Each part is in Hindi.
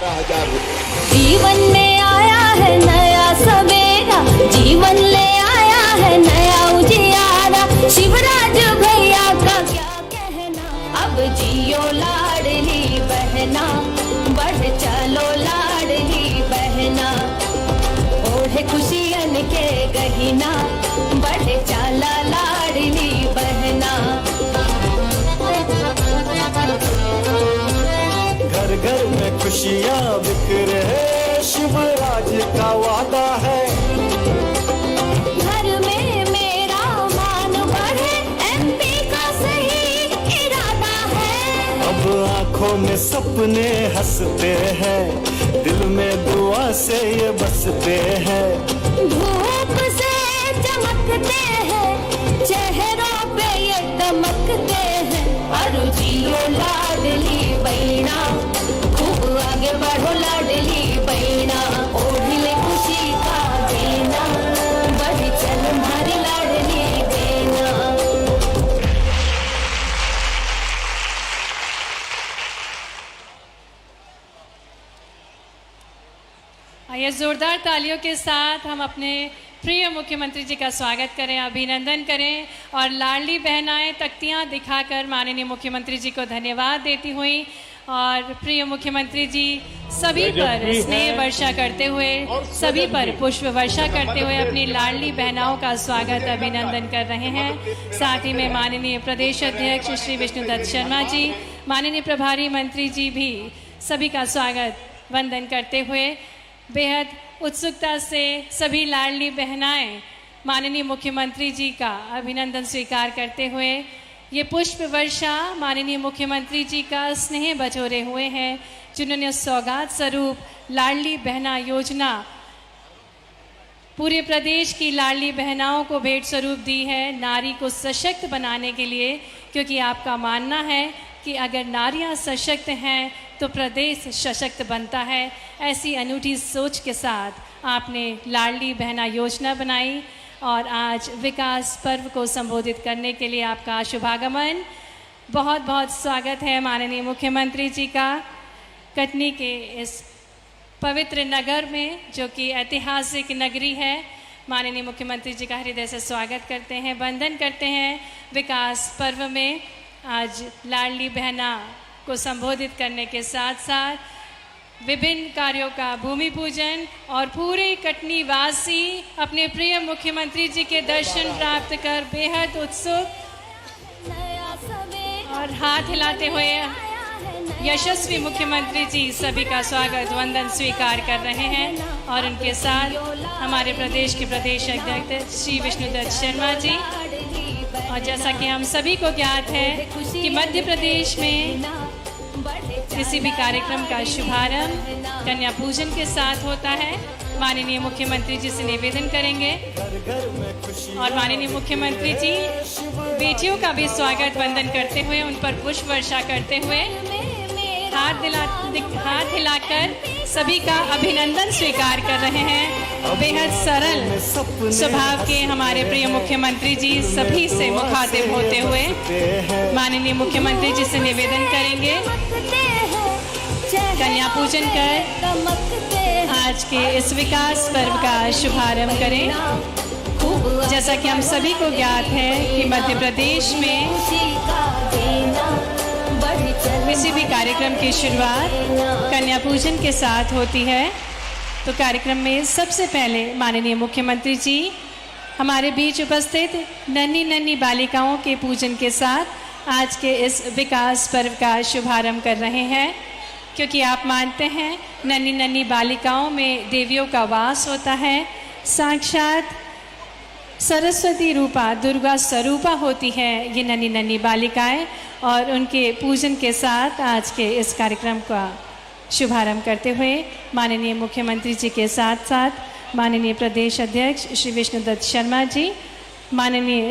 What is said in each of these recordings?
12,000 जीवन में आया है नया सवेरा, जीवन ले आया है नया उजियारा। शिवराज भैया का क्या कहना, अब जियो लाडली बहना, बढ़ चलो लाडली बहना। ओढ़े खुशियन के गहिना, बढ़ चला लाडली बहना। घर घर में खुशियाँ बिखरे, शिवराज का वादा है। घर में मेरा मान बढ़े, एमपी का सही इरादा है। अब आँखों में सपने हंसते हैं, दिल में दुआ से ये बसते हैं। धूप से चमकते हैं, चेहरों पे ये दमकते हैं। अरु जियो लाडली बहना, खूब आगे बढ़ो लाडली बहना। ओढ़ले खुशी का देना, बढ़ चल हमारी लाडली बहना। आइए जोरदार तालियों के साथ हम अपने प्रिय मुख्यमंत्री जी का स्वागत करें, अभिनंदन करें और लाडली बहनाएं तख्तियां दिखाकर माननीय मुख्यमंत्री जी को धन्यवाद देती हुई और प्रिय मुख्यमंत्री जी सभी पर स्नेह वर्षा करते हुए, सभी पर पुष्प वर्षा करते हुए अपनी लाडली बहनाओं का स्वागत अभिनंदन कर रहे हैं। साथ ही में माननीय प्रदेश अध्यक्ष श्री विष्णुदत्त शर्मा जी, माननीय प्रभारी मंत्री जी भी सभी का स्वागत वंदन करते हुए बेहद उत्सुकता से सभी लाडली बहनाएं माननीय मुख्यमंत्री जी का अभिनंदन स्वीकार करते हुए ये पुष्प वर्षा माननीय मुख्यमंत्री जी का स्नेह बटोरे हुए हैं, जिन्होंने सौगात स्वरूप लाडली बहना योजना पूरे प्रदेश की लाडली बहनाओं को भेंट स्वरूप दी है, नारी को सशक्त बनाने के लिए। क्योंकि आपका मानना है कि अगर नारियां सशक्त हैं तो प्रदेश सशक्त बनता है। ऐसी अनूठी सोच के साथ आपने लाडली बहना योजना बनाई और आज विकास पर्व को संबोधित करने के लिए आपका शुभागमन। बहुत बहुत स्वागत है माननीय मुख्यमंत्री जी का कटनी के इस पवित्र नगर में, जो कि ऐतिहासिक नगरी है। माननीय मुख्यमंत्री जी का हृदय से स्वागत करते हैं, वंदन करते हैं। विकास पर्व में आज लाडली बहना को संबोधित करने के साथ साथ विभिन्न कार्यों का भूमि पूजन और पूरे कटनी वासी अपने प्रिय मुख्यमंत्री जी के दर्शन प्राप्त कर बेहद उत्सुक और हाथ हिलाते हुए यशस्वी मुख्यमंत्री जी सभी का स्वागत वंदन स्वीकार कर रहे हैं। और उनके साथ हमारे प्रदेश के प्रदेश अध्यक्ष श्री विष्णुदत्त शर्मा जी। और जैसा कि हम सभी को ज्ञात है कि मध्य प्रदेश में किसी भी कार्यक्रम का शुभारंभ कन्या पूजन के साथ होता है। माननीय मुख्यमंत्री जी से निवेदन करेंगे और माननीय मुख्यमंत्री जी बेटियों का भी स्वागत वंदन करते हुए उन पर पुष्प वर्षा करते हुए हाथ हिलाकर सभी का अभिनंदन स्वीकार कर रहे हैं। बेहद सरल स्वभाव के हमारे प्रिय मुख्यमंत्री जी सभी से मुखातिब होते हुए माननीय मुख्यमंत्री जी से निवेदन करेंगे कन्या पूजन कर आज के इस विकास पर्व का शुभारंभ करें। जैसा कि हम सभी को ज्ञात है कि मध्य प्रदेश में किसी भी कार्यक्रम की शुरुआत कन्या पूजन के साथ होती है। तो कार्यक्रम में सबसे पहले माननीय मुख्यमंत्री जी हमारे बीच उपस्थित नन्ही नन्ही बालिकाओं के पूजन के साथ आज के इस विकास पर्व का शुभारंभ कर रहे हैं। क्योंकि आप मानते हैं नन्ही नन्ही बालिकाओं में देवियों का वास होता है, साक्षात सरस्वती रूपा दुर्गा स्वरूपा होती है ये नन्ही नन्ही बालिकाएं। और उनके पूजन के साथ आज के इस कार्यक्रम का शुभारंभ करते हुए माननीय मुख्यमंत्री जी के साथ साथ माननीय प्रदेश अध्यक्ष श्री विष्णुदत्त शर्मा जी, माननीय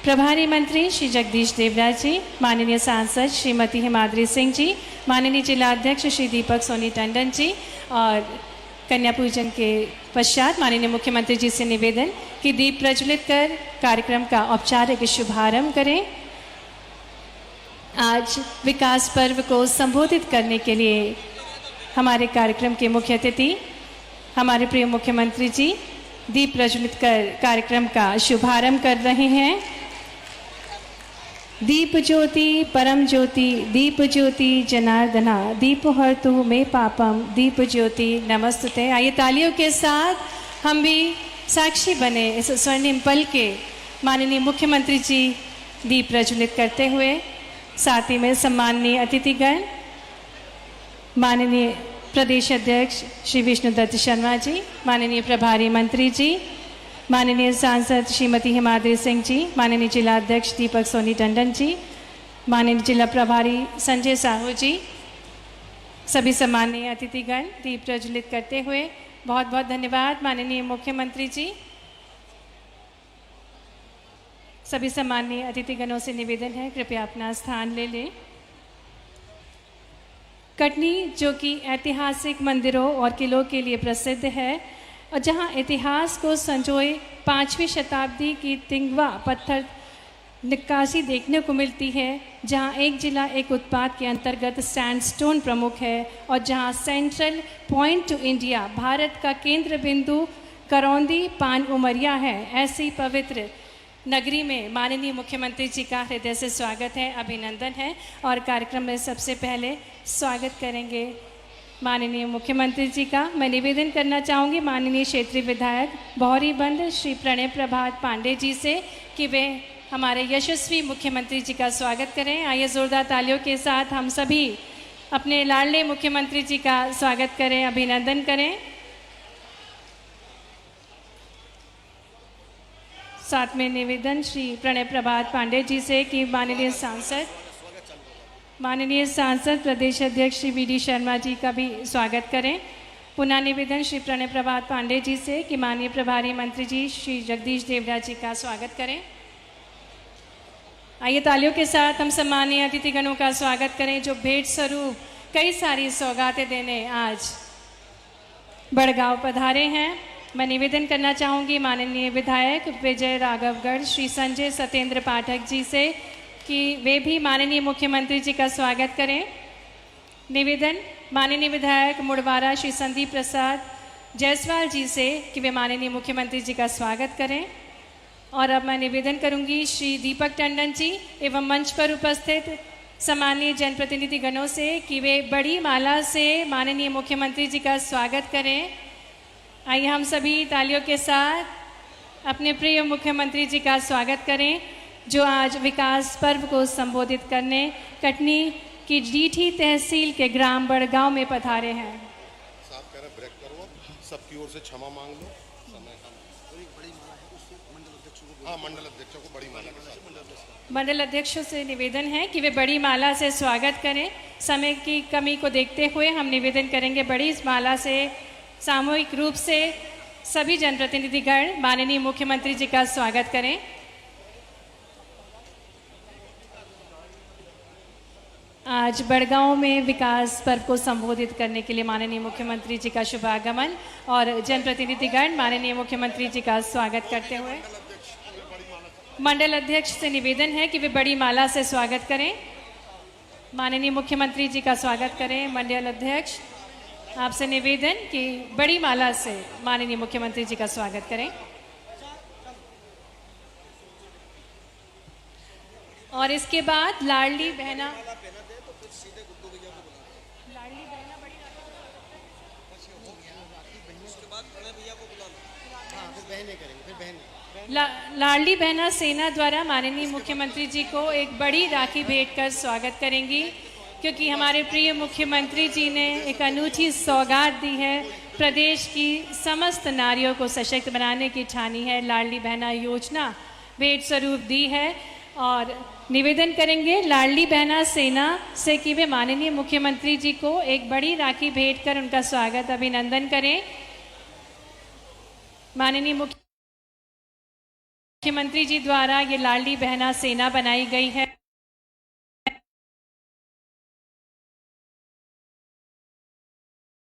प्रभारी मंत्री श्री जगदीश देवराज जी, माननीय सांसद श्रीमती हिमाद्री सिंह जी, माननीय जिला अध्यक्ष श्री दीपक सोनी टंडन जी और कन्या पूजन के पश्चात माननीय मुख्यमंत्री जी से निवेदन कि दीप प्रज्वलित कर कार्यक्रम का औपचारिक शुभारंभ करें। आज विकास पर्व को संबोधित करने के लिए हमारे कार्यक्रम के मुख्य अतिथि हमारे प्रिय मुख्यमंत्री जी दीप प्रज्वलित कर कार्यक्रम का शुभारंभ कर रहे हैं। दीप ज्योति परम ज्योति दीप ज्योति जनार्दना दीप हर्तु मे पापम दीप ज्योति नमस्तुते। आइए तालियों के साथ हम भी साक्षी बने इस स्वर्णिम पल के। माननीय मुख्यमंत्री जी दीप प्रज्वलित करते हुए, साथ ही में सम्माननीय अतिथिगण, माननीय प्रदेश अध्यक्ष श्री विष्णुदत्त शर्मा जी, माननीय प्रभारी मंत्री जी, माननीय सांसद श्रीमती हिमाद्री सिंह जी, माननीय जिला अध्यक्ष दीपक सोनी टंडन जी, माननीय जिला प्रभारी संजय साहू जी, सभी सम्माननीय अतिथिगण, दीप प्रज्वलित करते हुए बहुत बहुत धन्यवाद माननीय मुख्यमंत्री जी। सभी सम्माननीय अतिथिगणों से निवेदन है कृपया अपना स्थान ले लें। कटनी जो कि ऐतिहासिक मंदिरों और किलों के लिए प्रसिद्ध है और जहां इतिहास को संजोए 5वीं शताब्दी की तिंगवा पत्थर नक्काशी देखने को मिलती है, जहां एक जिला एक उत्पाद के अंतर्गत सैंडस्टोन प्रमुख है और जहां central point two India Bharat का केंद्र बिंदु करौंदी पान उमरिया है, ऐसी पवित्र नगरी में माननीय मुख्यमंत्री जी का हृदय से स्वागत है, अभिनंदन है। और कार्यक्रम में सबसे पहले स्वागत करेंगे माननीय मुख्यमंत्री जी का। मैं निवेदन करना चाहूँगी माननीय क्षेत्रीय विधायक बहौरीबंद श्री प्रणय प्रभात पांडे जी से कि वे हमारे यशस्वी मुख्यमंत्री जी का स्वागत करें। आइए जोरदार तालियों के साथ हम सभी अपने लाडले मुख्यमंत्री जी का स्वागत करें, अभिनंदन करें। साथ में निवेदन श्री प्रणय प्रभात पांडे जी से कि माननीय सांसद प्रदेश अध्यक्ष श्री वी डी शर्मा जी का भी स्वागत करें। पुनः निवेदन श्री प्रणय प्रभात पांडे जी से कि माननीय प्रभारी मंत्री जी श्री जगदीश देवड़ा जी का स्वागत करें। आइए तालियों के साथ हम सम्मानीय अतिथिगणों का स्वागत करें जो भेंट स्वरूप कई सारी सौगातें देने आज बड़गांव पधारे हैं। मैं निवेदन करना चाहूँगी माननीय विधायक विजय राघवगढ़ श्री संजय सत्येंद्र पाठक जी से कि वे भी माननीय मुख्यमंत्री जी का स्वागत करें। निवेदन माननीय विधायक मुड़वारा श्री संदीप प्रसाद जायसवाल जी से कि वे माननीय मुख्यमंत्री जी का स्वागत करें। और अब मैं निवेदन करूँगी श्री दीपक टंडन जी एवं मंच पर उपस्थित सम्मानीय जनप्रतिनिधिगणों से कि वे बड़ी माला से माननीय मुख्यमंत्री जी का स्वागत करें। आइए हम सभी तालियों के साथ अपने प्रिय मुख्यमंत्री जी का स्वागत करें जो आज विकास पर्व को संबोधित करने कटनी की डीठी तहसील के ग्राम बड़गांव में पधारे हैं। साहब कह रहे ब्रेक करो, सबकी ओर से क्षमा मांग लो। समय बड़ी माला है उससे मंडल अध्यक्षों को, हाँ मंडल अध्यक्षों को बड़ी माला के साथ मंडल अध्यक्षों से निवेदन है कि वे बड़ी माला से स्वागत करें। समय की कमी को देखते हुए हम निवेदन करेंगे बड़ी माला से सामूहिक रूप से सभी जनप्रतिनिधिगण माननीय मुख्यमंत्री जी का स्वागत करें। आज बड़गांव में विकास पर्व को संबोधित करने के लिए माननीय मुख्यमंत्री जी का शुभागमन और जनप्रतिनिधिगण माननीय मुख्यमंत्री जी का स्वागत करते हुए मंडल अध्यक्ष से निवेदन है कि वे बड़ी माला से स्वागत करें। माननीय मुख्यमंत्री जी का स्वागत करें। मंडल अध्यक्ष आपसे निवेदन कि बड़ी माला से माननीय मुख्यमंत्री जी का स्वागत करें। और इसके बाद लाडली बहना लाडली बहना सेना द्वारा माननीय मुख्यमंत्री जी को एक बड़ी राखी भेंट कर स्वागत करेंगी क्योंकि हमारे प्रिय मुख्यमंत्री जी ने एक अनूठी सौगात दी है। प्रदेश की समस्त नारियों को सशक्त बनाने की ठानी है। लाडली बहना योजना भेंट स्वरूप दी है और निवेदन करेंगे लाडली बहना सेना से कि वे माननीय मुख्यमंत्री जी को एक बड़ी राखी भेंट कर उनका स्वागत अभिनंदन करें। माननीय मुख्यमंत्री जी द्वारा ये लाडली बहना सेना बनाई गई है।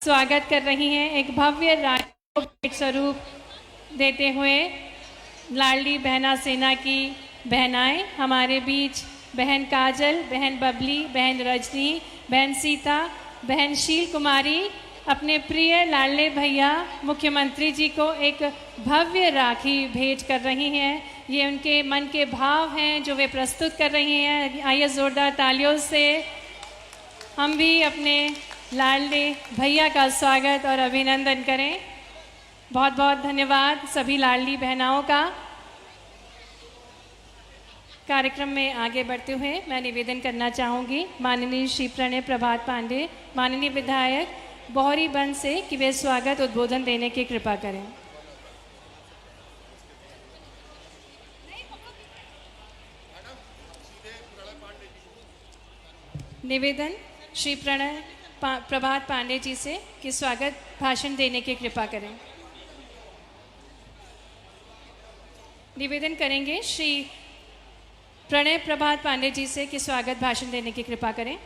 स्वागत कर रही हैं। एक भव्य राखी को भेंट स्वरूप देते हुए लाडली बहना सेना की बहनाएं हमारे बीच बहन काजल, बहन बबली, बहन रजनी, बहन सीता बहन शील कुमारी अपने प्रिय लाडले भैया मुख्यमंत्री जी को एक भव्य राखी भेंट कर रही हैं। ये उनके मन के भाव हैं जो वे प्रस्तुत कर रही हैं। आइए ज़ोरदार तालियों से हम भी अपने लाडले भैया का स्वागत और अभिनंदन करें। बहुत बहुत धन्यवाद सभी लाडली बहनाओं का। कार्यक्रम में आगे बढ़ते हुए मैं निवेदन करना चाहूँगी माननीय श्री प्रणय प्रभात पांडे, माननीय विधायक बोहरी बंद से, कि वे स्वागत उद्बोधन देने की कृपा करें। निवेदन श्री प्रणय प्रभात पांडे जी से कि स्वागत भाषण देने की कृपा करें। निवेदन करेंगे श्री प्रणय प्रभात पांडे जी से कि स्वागत भाषण देने की कृपा करें।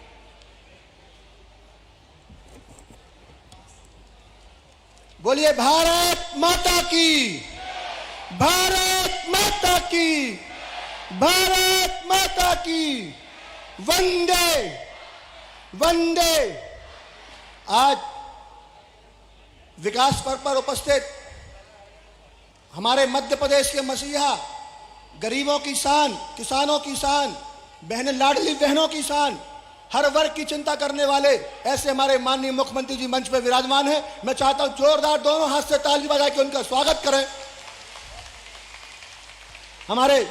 बोलिए भारत माता की, भारत माता की, भारत माता की, वंदे वंदे। आज विकास पर्व पर उपस्थित हमारे मध्य प्रदेश के मसीहा, गरीबों की शान, किसानों की शान, बहनें, लाडली बहनों की शान, हर वर्ग की चिंता करने वाले ऐसे हमारे माननीय मुख्यमंत्री जी मंच पर विराजमान हैं। मैं चाहता हूं जोरदार दोनों हाथ से ताली बजा के उनका स्वागत करें। हमारे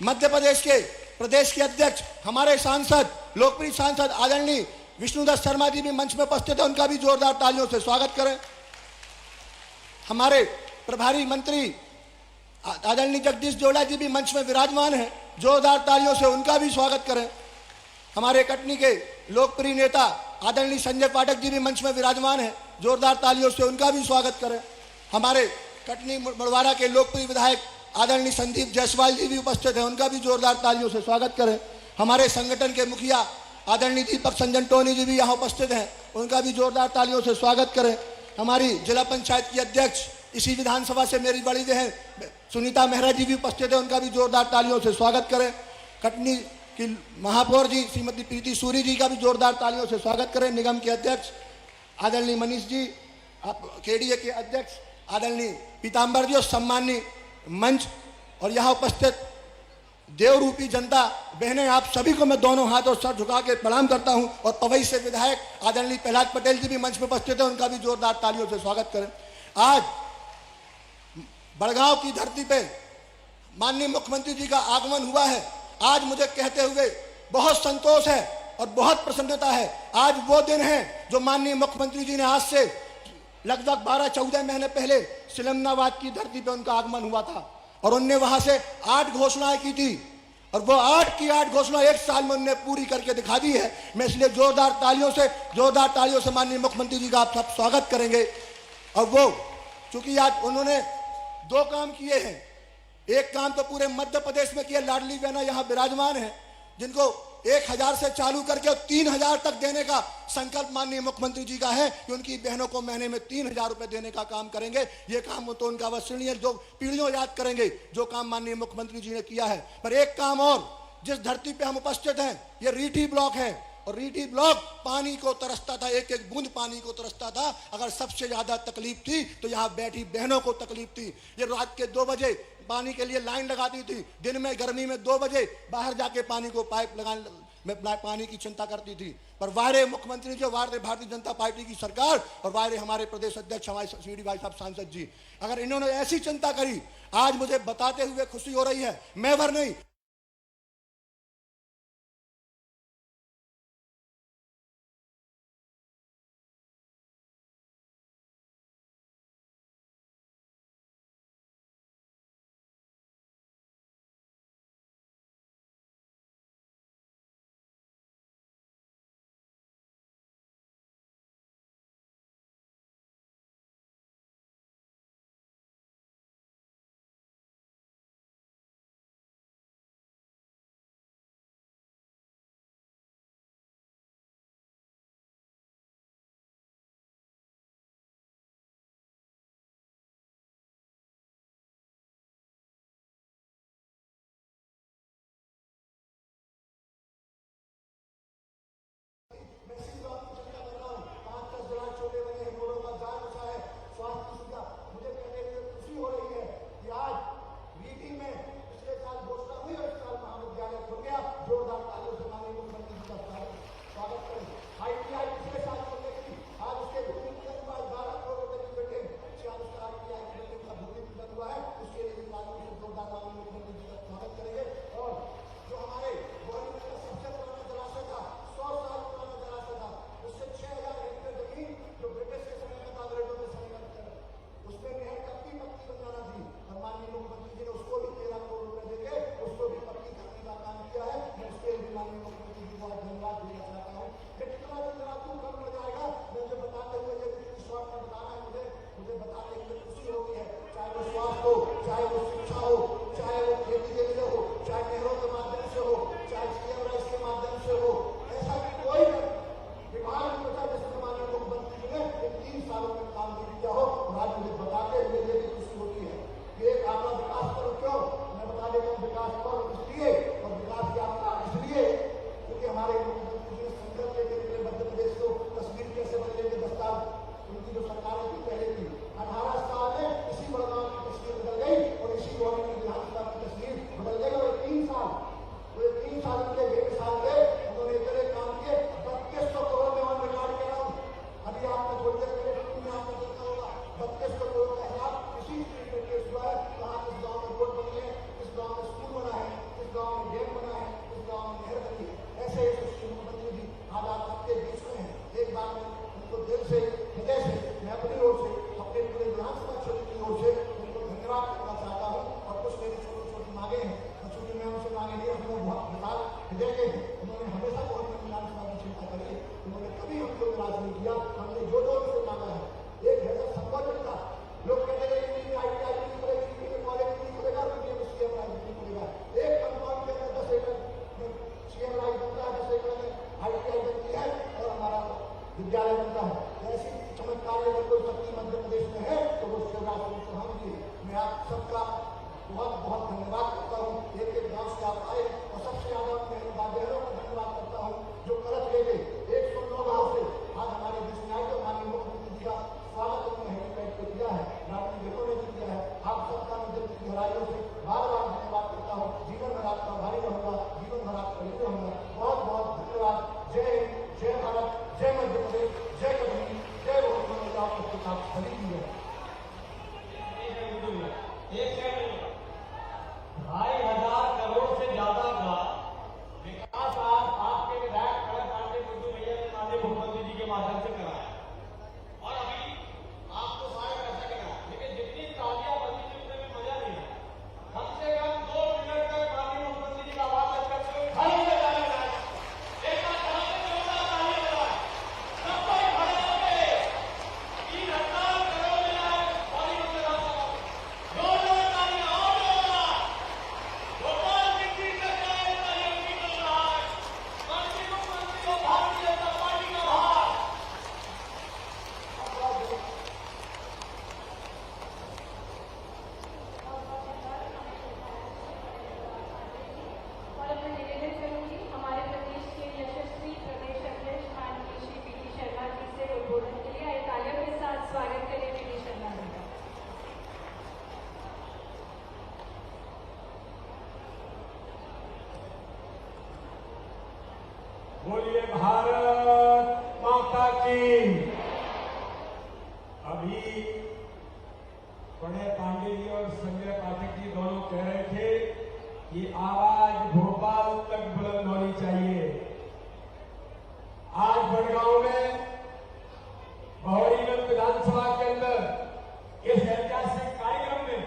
मध्य प्रदेश के प्रदेश के अध्यक्ष, हमारे सांसद, लोकप्रिय सांसद आदरणीय विष्णुदत्त शर्मा जी भी मंच में उपस्थित है, उनका भी जोरदार तालियों से स्वागत करें। हमारे प्रभारी मंत्री आदरणीय जगदीश जोड़ा जी भी मंच में विराजमान हैं, जोरदार तालियों से उनका भी स्वागत करें। हमारे कटनी के लोकप्रिय नेता आदरणीय संजय पाठक जी भी मंच में विराजमान हैं, जोरदार तालियों से उनका भी स्वागत करें। हमारे कटनी मुड़वारा के लोकप्रिय विधायक आदरणीय संदीप जायसवाल जी भी उपस्थित हैं, उनका भी जोरदार तालियों से स्वागत करें। हमारे संगठन के मुखिया आदरणीय दीपक संजन टोनी जी भी यहाँ उपस्थित हैं, उनका भी जोरदार तालियों से स्वागत करें। हमारी जिला पंचायत की अध्यक्ष, इसी विधानसभा से मेरी बड़ी बहन सुनीता मेहरा जी भी उपस्थित है, उनका भी जोरदार तालियों से स्वागत करें। कटनी की महापौर जी श्रीमती प्रीति सूरी जी का भी जोरदार तालियों से स्वागत करें। निगम के अध्यक्ष आदरणीय मनीष जी, केडीए के अध्यक्ष आदरणीय पीताम्बर जी और सम्माननीय मंच और यहाँ उपस्थित देवरूपी जनता, बहनें, आप सभी को मैं दोनों हाथ और सर झुका के प्रणाम करता हूँ। और पवई से विधायक आदरणीय प्रहलाद पटेल जी भी मंच में उपस्थित है, उनका भी जोरदार तालियों से स्वागत करें। आज बड़गांव की धरती पे माननीय मुख्यमंत्री जी का आगमन हुआ है। आज मुझे कहते हुए बहुत संतोष है और बहुत प्रसन्नता है। आज वो दिन है जो माननीय मुख्यमंत्री जी ने आज से लगभग 12-14 महीने पहले सिलमनाबाद की धरती पे उनका आगमन हुआ था और उनने वहां से 8 घोषणाएं की थी और वो 8 की 8 घोषणा 1 साल में उन्होंने पूरी करके दिखा दी है। मैं इसलिए जोरदार तालियों से माननीय मुख्यमंत्री जी का आप सब स्वागत करेंगे। और वो चूंकि आज उन्होंने 2 काम किए हैं। एक काम तो पूरे मध्य प्रदेश में किया, लाडली बहना यहाँ विराजमान है जिनको 1000 से चालू करके 3000 तक देने का संकल्प माननीय मुख्यमंत्री जी का है कि उनकी बहनों को महीने में 3000 रुपए देने का काम करेंगे। ये काम तो उनका अवसरणीय, जो पीढ़ियों याद करेंगे जो काम माननीय मुख्यमंत्री जी ने किया है। पर एक काम और, जिस धरती पे हम उपस्थित हैं ये रीठी ब्लॉक है और रीठी ब्लॉक पानी को तरसता था, एक एक बूंद पानी को तरसता था। अगर सबसे ज्यादा तकलीफ थी तो यहाँ बैठी बहनों को तकलीफ थी। ये रात के 2 बजे पानी के लिए लाइन लगाती थी, दिन में गर्मी में 2 बजे बाहर जाके पानी को पाइप लगाने में पानी की चिंता करती थी। पर वायरे मुख्यमंत्री जी, वायरे भारतीय जनता पार्टी की सरकार और वायरे हमारे प्रदेश अध्यक्ष हमारे सीडी भाई साहब सांसद जी, अगर इन्होंने ऐसी चिंता करी, आज मुझे बताते हुए खुशी हो रही है। मैं भर नहीं, सालों में काम नहीं किया हो, और आज मुझे बताते हुए ये भी खुशी होती है कि एक आपका विकास करो। क्यों? मैं बता देता हूँ, विकास करो इसलिए, और विकास की आपका इसलिए क्योंकि हमारे मुख्यमंत्री जी ने संकल्प लेकर के मध्य प्रदेश को तस्वीर कैसे बदलेंगे 10 साल उनकी जो सरकारें थी पहले की 18 साल में इसी बड़गांव की तस्वीर बदल गई और इसी गौरी की विधानसभा की तस्वीर बदल गई। और 3 साल के डेढ़ साल में उन्होंने इतने काम किए, 3200 करोड़ में ऑन रिकॉर्ड के नाम। अभी आपने थोड़ी देर पहले में आपने देखा होगा 3200 करोड़ का हिसाब इसी स्ट्रीट में केस हुआ है। कहाँ इस गाँव में रोड बनी है, इस गाँव में स्कूल बना है, इस गाँव में डैम बना है, इस गाँव में नहर बनी है। ऐसे मुख्यमंत्री जी आज आप सबके बीच में हैं। एक बार मैं उनको दिल से, हृदय से, मैं अपनी ओर से, अपने पूरे विधानसभा क्षेत्र की ओर से उनको धन्यवाद करना चाहता हूँ। और कुछ मेरी छोटी छोटी मांगे हैं, चूंकि मैं उनसे मांगे नहीं, अपने बहुत विकास हृदय के हैं। उन्होंने हमेशा बहुत विधानसभा की चिंता करी, उन्होंने कभी हमको निराश नहीं किया। हमने जो जो उनसे मांगा है, एक है संगठन का, लोग कहते हैं कि ITI नहीं खुलेगी, कॉलेज नहीं खुलेगा, CM राइज नहीं खुलेगा। एक कंपाउंड के अंदर 10 एकड़ CM राइज बनता है, 10 एकड़ में ITI बनती है और हमारा विद्यालय बनता है। ऐसी चमत्कार अगर कोई शक्ति मध्य प्रदेश में है तो वो शिवराज सिंह चौहान जी है। मैं आप सबका बहुत बहुत धन्यवाद करता हूँ। एक एक गांव से आप आए, और सबसे ज्यादा मैं बहनों का धन्यवाद करता हूँ जो कर्ज लेके 109 गाँव से आज हमारे बीच में आए। तो माननीय मुख्यमंत्री जी का स्वागत उन्होंने हेलीपैड पे किया है, रात्रि बेटों ने भी किया है। आप सबका मैं दिल की गहराइयों से बार बार धन्यवाद करता हूँ। जीवन भर आपका आभारी रहूंगा, जीवन भर आपका ऋणी रहूंगा। बहुत बहुत धन्यवाद। जय हिंद, जय भारत, जय मध्य प्रदेश, जय कबीर, जय भोजपुरी सभी की है। 2,500 करोड़ से ज्यादा का विकास आज आपके विधायक खड़ग पांडे बुद्धू भैया ने माननीय मुख्यमंत्री जी के माध्यम से कराया। और अभी आपको सारे पैसा कराया, लेकिन जितनी तालियां बजी थी उसमें भी मजा नहीं है। कम से कम 2 मिनट तक माननीय मुख्यमंत्री जी का आवाज तक करते हुए खड़े हो जाना चाहिए। एक बार खड़े होकर जोरदार ताली बजाएं। सब कोई खड़े होकर 3,000 करोड़ मिला है बॉलीवुड में रास्ता। जोरदार तालियां और जोरदार। भोपाल की सरकार का योगी बन रहा है। माननीय मुख्यमंत्री को भारतीय जनता पार्टी का आभार। और मैं निवेदन करूंगी हमारे प्रदेश के यशस्वी प्रदेश अध्यक्ष माननीय श्री पी.डी. शर्मा जी से उद्बोधन के लिए आए। तालियों के साथ स्वागत करें पी.डी. शर्मा जी का। बोलिए भारत माता की। अभी प्रणय पांडे जी और संजय पाठक जी दोनों कह रहे थे कि आवाज भोपाल तक बुलंद होनी चाहिए। आज बड़गांव में बहौरीगंज विधानसभा के अंदर इस ऐतिहासिक कार्यक्रम में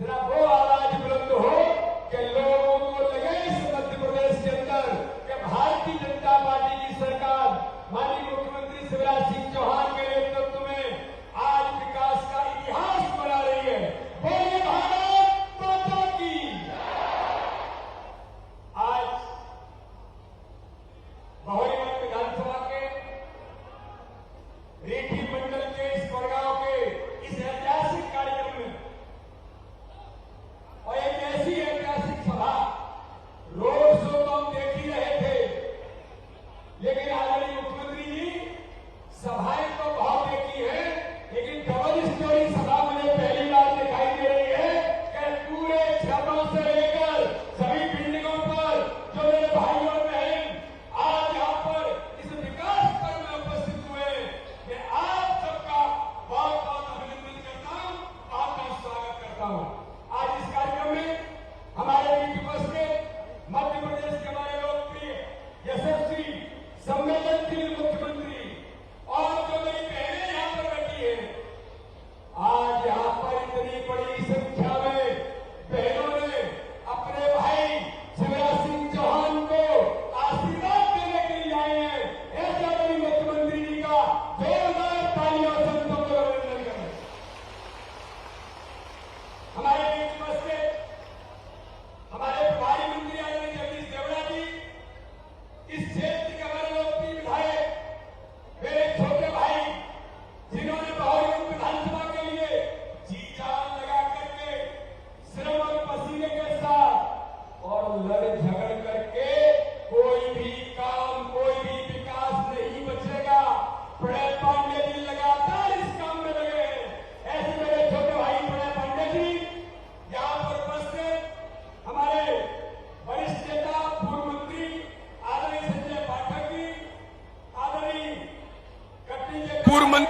जरा वो आवाज बुलंद हो कि लोगों को लगे इस मध्य प्रदेश के अंदर कि भारतीय जनता पार्टी की सरकार माननीय मुख्यमंत्री शिवराज सिंह चौहान के नेतृत्व में आज विकास का इतिहास बना रही है। बोलिए भारत माता की। आज बहौरीगंज विधानसभा के रेठी मंडल के इस बड़गांव के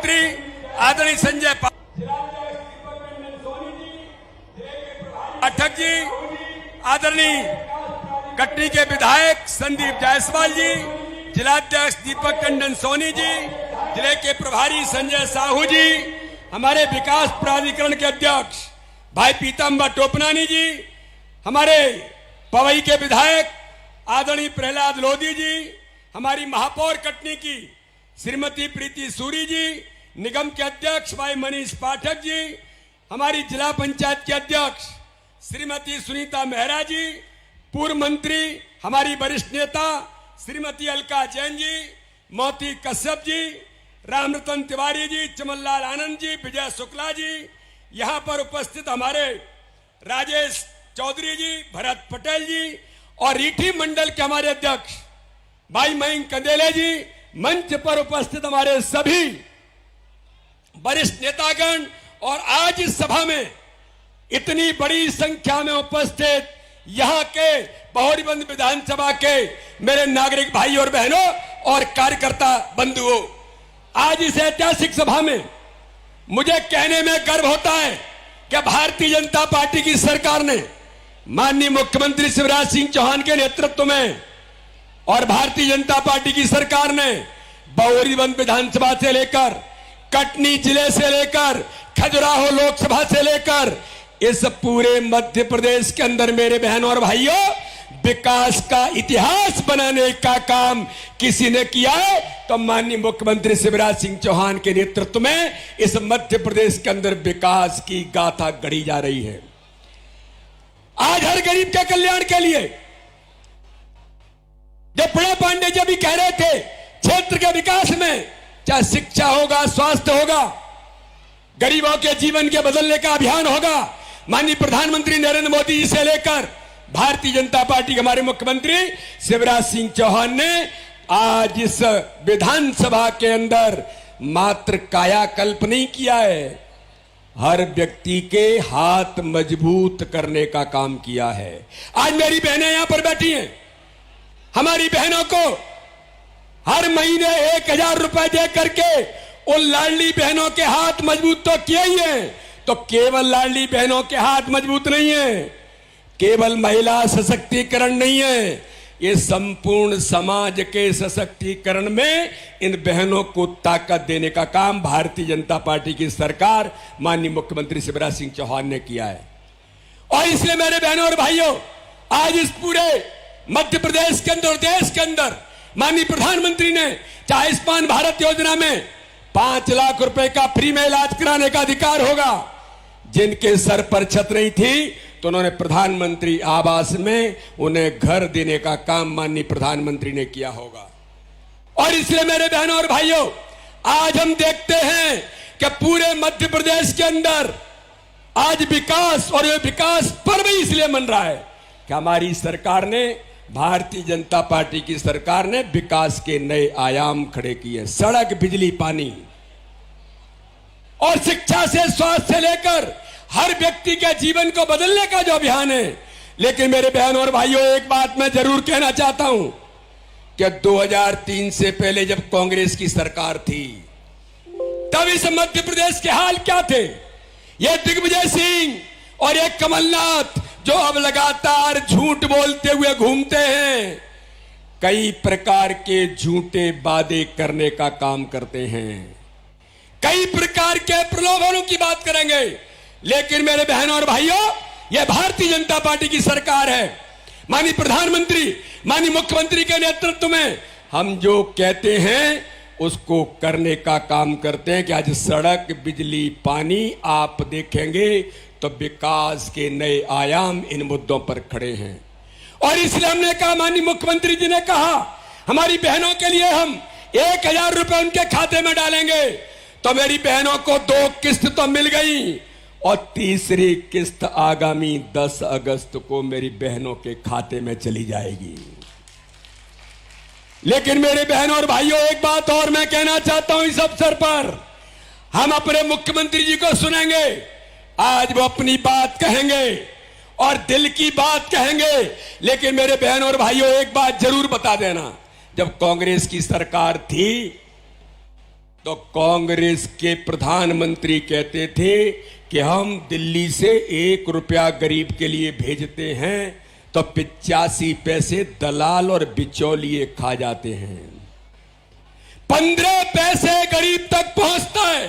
मंत्री आदरणीय संजय पाठक जी, आदरणीय कटनी के विधायक संदीप जायसवाल जी, जिलाध्यक्ष दीपक टंडन सोनी जी, जिले के प्रभारी संजय साहू जी, हमारे विकास प्राधिकरण के अध्यक्ष भाई पीताम्बर टोपनानी जी, हमारे पवई के विधायक आदरणीय प्रहलाद लोधी जी, हमारी महापौर कटनी की श्रीमती प्रीति सूरी जी, निगम के अध्यक्ष भाई मनीष पाठक जी, हमारी जिला पंचायत के अध्यक्ष श्रीमती सुनीता मेहरा जी, पूर्व मंत्री हमारी वरिष्ठ नेता श्रीमती अलका जैन जी, मोती कश्यप जी, रामरतन तिवारी जी, चमनलाल आनंद जी, विजय शुक्ला जी, यहां पर उपस्थित हमारे राजेश चौधरी जी, भरत पटेल जी और रीठी मंडल के हमारे अध्यक्ष भाई मयंक कंदेले जी, मंच पर उपस्थित हमारे सभी वरिष्ठ नेतागण और आज इस सभा में इतनी बड़ी संख्या में उपस्थित यहां के बहुरीबंद विधानसभा के मेरे नागरिक भाई और बहनों और कार्यकर्ता बंधुओं, आज इस ऐतिहासिक सभा में मुझे कहने में गर्व होता है कि भारतीय जनता पार्टी की सरकार ने माननीय मुख्यमंत्री शिवराज सिंह चौहान के नेतृत्व में और भारतीय जनता पार्टी की सरकार ने बहुरीबंद विधानसभा से लेकर कटनी जिले से लेकर खजुराहो लोकसभा से लेकर इस पूरे मध्य प्रदेश के अंदर मेरे बहनों और भाइयों विकास का इतिहास बनाने का काम किसी ने किया है तो माननीय मुख्यमंत्री शिवराज सिंह चौहान के नेतृत्व में इस मध्य प्रदेश के अंदर विकास की गाथा गढ़ी जा रही है। आज हर गरीब के कल्याण के लिए जब बड़ा पांडे जी भी कह रहे थे क्षेत्र के विकास में, चाहे शिक्षा होगा, स्वास्थ्य होगा, गरीबों के जीवन के बदलने का अभियान होगा, माननीय प्रधानमंत्री नरेंद्र मोदी जी से लेकर भारतीय जनता पार्टी के हमारे मुख्यमंत्री शिवराज सिंह चौहान ने आज इस विधानसभा के अंदर मात्र कायाकल्प नहीं किया है, हर व्यक्ति के हाथ मजबूत करने का काम किया है। आज मेरी बहनें यहां पर बैठी हैं, हमारी बहनों को हर महीने 1000 रुपए दे करके उन लाडली बहनों के हाथ मजबूत तो किए ही हैं, तो केवल लाडली बहनों के हाथ मजबूत नहीं है, केवल महिला सशक्तिकरण नहीं है, ये संपूर्ण समाज के सशक्तिकरण में इन बहनों को ताकत देने का काम भारतीय जनता पार्टी की सरकार माननीय मुख्यमंत्री शिवराज सिंह चौहान ने किया है। और इसलिए मेरे बहनों और भाइयों, आज इस पूरे मध्य प्रदेश के अंदर, देश के अंदर माननीय प्रधानमंत्री ने चाहे आयुष्मान भारत योजना में 5 लाख रुपए का फ्री में इलाज कराने का अधिकार होगा, जिनके सर पर छत नहीं थी तो उन्होंने प्रधानमंत्री आवास में उन्हें घर देने का काम माननीय प्रधानमंत्री ने किया होगा। और इसलिए मेरे बहनों और भाइयों, आज हम देखते हैं कि पूरे मध्य प्रदेश के अंदर आज विकास, और ये विकास पर्व इसलिए मन रहा है कि हमारी सरकार ने, भारतीय जनता पार्टी की सरकार ने विकास के नए आयाम खड़े किए। सड़क, बिजली, पानी और शिक्षा से स्वास्थ्य से लेकर हर व्यक्ति के जीवन को बदलने का जो अभियान है। लेकिन मेरे बहनों और भाइयों, एक बात मैं जरूर कहना चाहता हूं कि 2003 से पहले जब कांग्रेस की सरकार थी तब इस मध्य प्रदेश के हाल क्या थे। ये दिग्विजय सिंह और ये कमलनाथ जो अब लगातार झूठ बोलते हुए घूमते हैं, कई प्रकार के झूठे वादे करने का काम करते हैं, कई प्रकार के प्रलोभनों की बात करेंगे। लेकिन मेरे बहनों और भाइयों, यह भारतीय जनता पार्टी की सरकार है, माननीय प्रधानमंत्री, माननीय मुख्यमंत्री के नेतृत्व में हम जो कहते हैं उसको करने का काम करते हैं। कि आज सड़क, बिजली, पानी आप देखेंगे तो विकास के नए आयाम इन मुद्दों पर खड़े हैं। और इसलिए हमने कहा, माननीय मुख्यमंत्री जी ने कहा, हमारी बहनों के लिए हम 1000 रुपए उनके खाते में डालेंगे। तो मेरी बहनों को 2 किस्त तो मिल गई और तीसरी किस्त आगामी 10 अगस्त को मेरी बहनों के खाते में चली जाएगी। लेकिन मेरे बहनों और भाइयों, एक बात और मैं कहना चाहता हूं इस अवसर पर, हम अपने मुख्यमंत्री जी को सुनेंगे। आज वो अपनी बात कहेंगे और दिल की बात कहेंगे। लेकिन मेरे बहनों और भाइयों, एक बात जरूर बता देना, जब कांग्रेस की सरकार थी तो कांग्रेस के प्रधानमंत्री कहते थे कि हम दिल्ली से 1 रुपया गरीब के लिए भेजते हैं तो 85 पैसे दलाल और बिचौलिए खा जाते हैं। 15 पैसे गरीब तक पहुंचता है।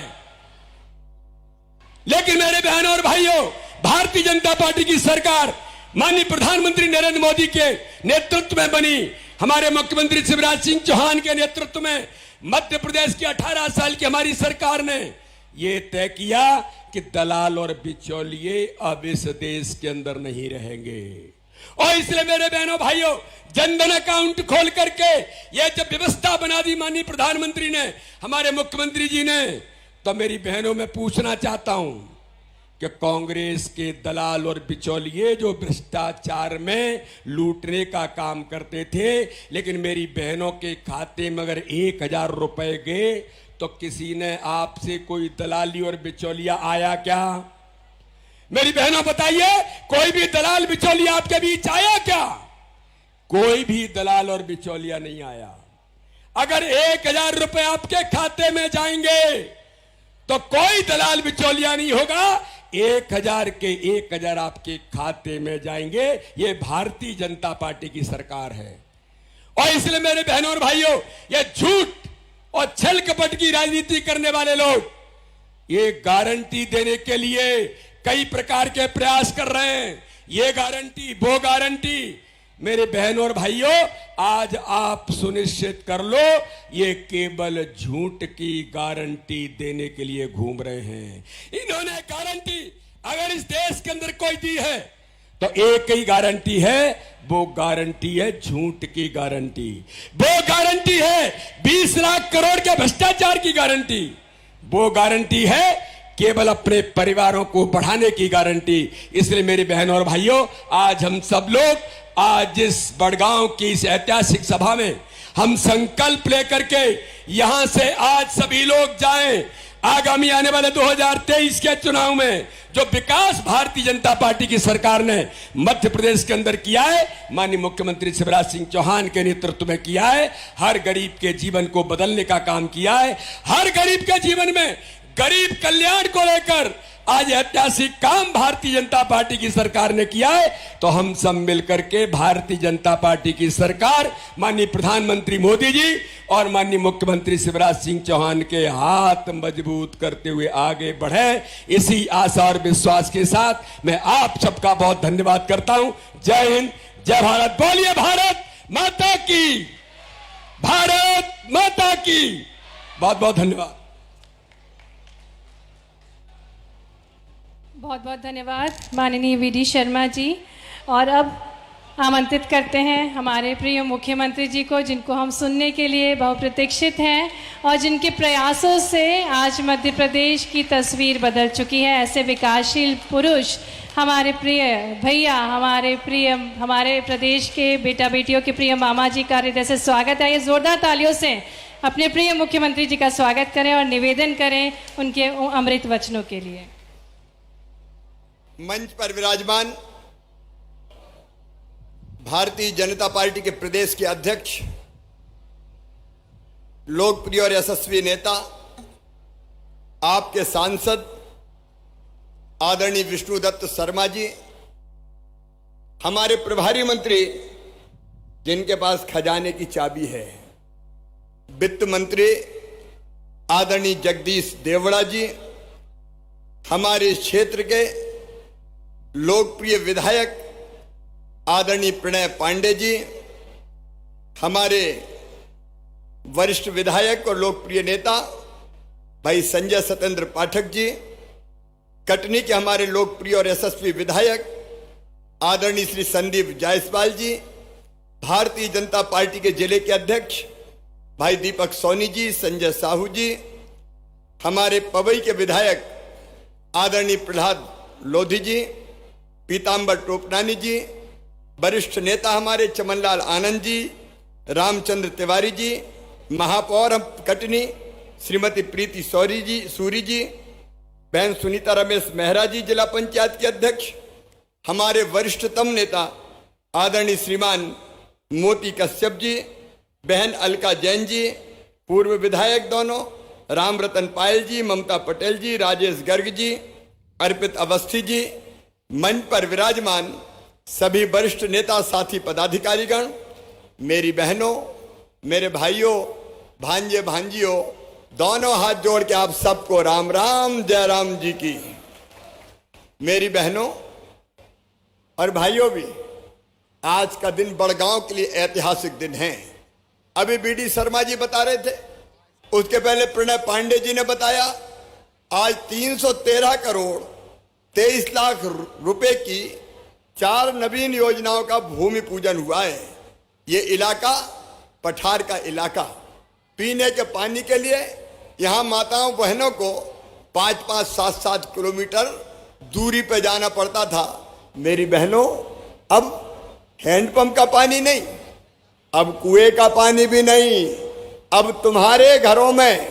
लेकिन मेरे बहनों और भाइयों, भारतीय जनता पार्टी की सरकार माननीय प्रधानमंत्री नरेंद्र मोदी के नेतृत्व में बनी, हमारे मुख्यमंत्री शिवराज सिंह चौहान के नेतृत्व में मध्य प्रदेश की 18 साल की हमारी सरकार ने यह तय किया कि दलाल और बिचौलिए अब इस देश के अंदर नहीं रहेंगे। और इसलिए मेरे बहनों भाइयों, जनधन अकाउंट खोल करके यह जब व्यवस्था बना दी माननीय प्रधानमंत्री ने, हमारे मुख्यमंत्री जी ने, तो मेरी बहनों में पूछना चाहता हूं कि कांग्रेस के दलाल और बिचौलिए जो भ्रष्टाचार में लूटने का काम करते थे, लेकिन मेरी बहनों के खाते में अगर 1000 रुपए गए तो किसी ने आपसे कोई दलाली और बिचौलिया आया क्या? मेरी बहनों बताइए, कोई भी दलाल बिचौलिया आपके बीच आया क्या? कोई भी दलाल और बिचौलिया नहीं आया। अगर 1000 रुपए आपके खाते में जाएंगे तो कोई दलाल बिचौलिया नहीं होगा। 1000 के 1000 आपके खाते में जाएंगे। ये भारतीय जनता पार्टी की सरकार है। और इसलिए मेरे बहनों और भाइयों, ये झूठ और छल कपट की राजनीति करने वाले लोग ये गारंटी देने के लिए कई प्रकार के प्रयास कर रहे हैं। ये गारंटी, वो गारंटी। मेरे बहनों और भाइयों, आज आप सुनिश्चित कर लो, ये केवल झूठ की गारंटी देने के लिए घूम रहे हैं। इन्होंने गारंटी अगर इस देश के अंदर कोई दी है तो एक ही गारंटी है, वो गारंटी है झूठ की गारंटी। वो गारंटी है 20 लाख करोड़ के भ्रष्टाचार की गारंटी। वो गारंटी है केवल अपने परिवारों को बढ़ाने की गारंटी। इसलिए मेरे बहनों और भाइयों, आज हम सब लोग आज इस बड़गांव की इस ऐतिहासिक सभा में हम संकल्प लेकर के यहां से आज सभी लोग जाएं। आगामी आने वाले 2023 के चुनाव में जो विकास भारतीय जनता पार्टी की सरकार ने मध्य प्रदेश के अंदर किया है, माननीय मुख्यमंत्री शिवराज सिंह चौहान के नेतृत्व में किया है, हर गरीब के जीवन को बदलने का काम किया है। हर गरीब के जीवन में गरीब कल्याण को लेकर आज ऐतिहासिक काम भारतीय जनता पार्टी की सरकार ने किया है। तो हम सब मिलकर के भारतीय जनता पार्टी की सरकार, माननीय प्रधानमंत्री मोदी जी और माननीय मुख्यमंत्री शिवराज सिंह चौहान के हाथ मजबूत करते हुए आगे बढ़े। इसी आशा और विश्वास के साथ मैं आप सबका बहुत धन्यवाद करता हूं। जय हिंद, जय भारत। बोलिए भारत माता की, भारत माता की। बहुत बहुत धन्यवाद। बहुत बहुत धन्यवाद माननीय वीडी शर्मा जी। और अब आमंत्रित करते हैं हमारे प्रिय मुख्यमंत्री जी को, जिनको हम सुनने के लिए बहुप्रतीक्षित हैं और जिनके प्रयासों से आज मध्य प्रदेश की तस्वीर बदल चुकी है। ऐसे विकासशील पुरुष, हमारे प्रिय भैया, हमारे प्रदेश के बेटा बेटियों के प्रिय मामा जी का हृदय से स्वागत है। ये जोरदार तालियों से अपने प्रिय मुख्यमंत्री जी का स्वागत करें और निवेदन करें उनके अमृत वचनों के लिए। मंच पर विराजमान भारतीय जनता पार्टी के प्रदेश के अध्यक्ष, लोकप्रिय और यशस्वी नेता, आपके सांसद आदरणीय विष्णुदत्त शर्मा जी, हमारे प्रभारी मंत्री जिनके पास खजाने की चाबी है, वित्त मंत्री आदरणीय जगदीश देवड़ा जी, हमारे क्षेत्र के लोकप्रिय विधायक आदरणीय प्रणय पांडे जी, हमारे वरिष्ठ विधायक और लोकप्रिय नेता भाई संजय सत्येंद्र पाठक जी, कटनी के हमारे लोकप्रिय और यशस्वी विधायक आदरणीय श्री संदीप जायसवाल जी, भारतीय जनता पार्टी के जिले के अध्यक्ष भाई दीपक सोनी जी, संजय साहू जी, हमारे पवई के विधायक आदरणीय प्रहलाद लोधी जी, पीताम्बर टोपनानी जी, वरिष्ठ नेता हमारे चमनलाल आनंद जी, रामचंद्र तिवारी जी, महापौर कटनी श्रीमती प्रीति सूरी जी, बहन सुनीता रमेश मेहरा जी, जिला पंचायत के अध्यक्ष, हमारे वरिष्ठतम नेता आदरणीय श्रीमान मोती कश्यप जी, बहन अलका जैन जी, पूर्व विधायक दोनों, राम रतन पायल जी, ममता पटेल जी, राजेश गर्ग जी, अर्पित अवस्थी जी, मंच पर विराजमान सभी वरिष्ठ नेता साथी पदाधिकारीगण, मेरी बहनों, मेरे भाइयों, भांजे भांजियों, दोनों हाथ जोड़ के आप सबको राम राम, जय राम जी की। मेरी बहनों और भाइयों भी, आज का दिन बड़गांव के लिए ऐतिहासिक दिन है। अभी बीडी शर्मा जी बता रहे थे, उसके पहले प्रणय पांडे जी ने बताया, आज 313 करोड़ 23 लाख रुपए की 4 नवीन योजनाओं का भूमि पूजन हुआ है। ये इलाका पठार का इलाका, पीने के पानी के लिए यहाँ माताओं बहनों को 5-5, 7-7 किलोमीटर दूरी पे जाना पड़ता था। मेरी बहनों, अब हैंडपंप का पानी नहीं, अब कुएं का पानी भी नहीं, अब तुम्हारे घरों में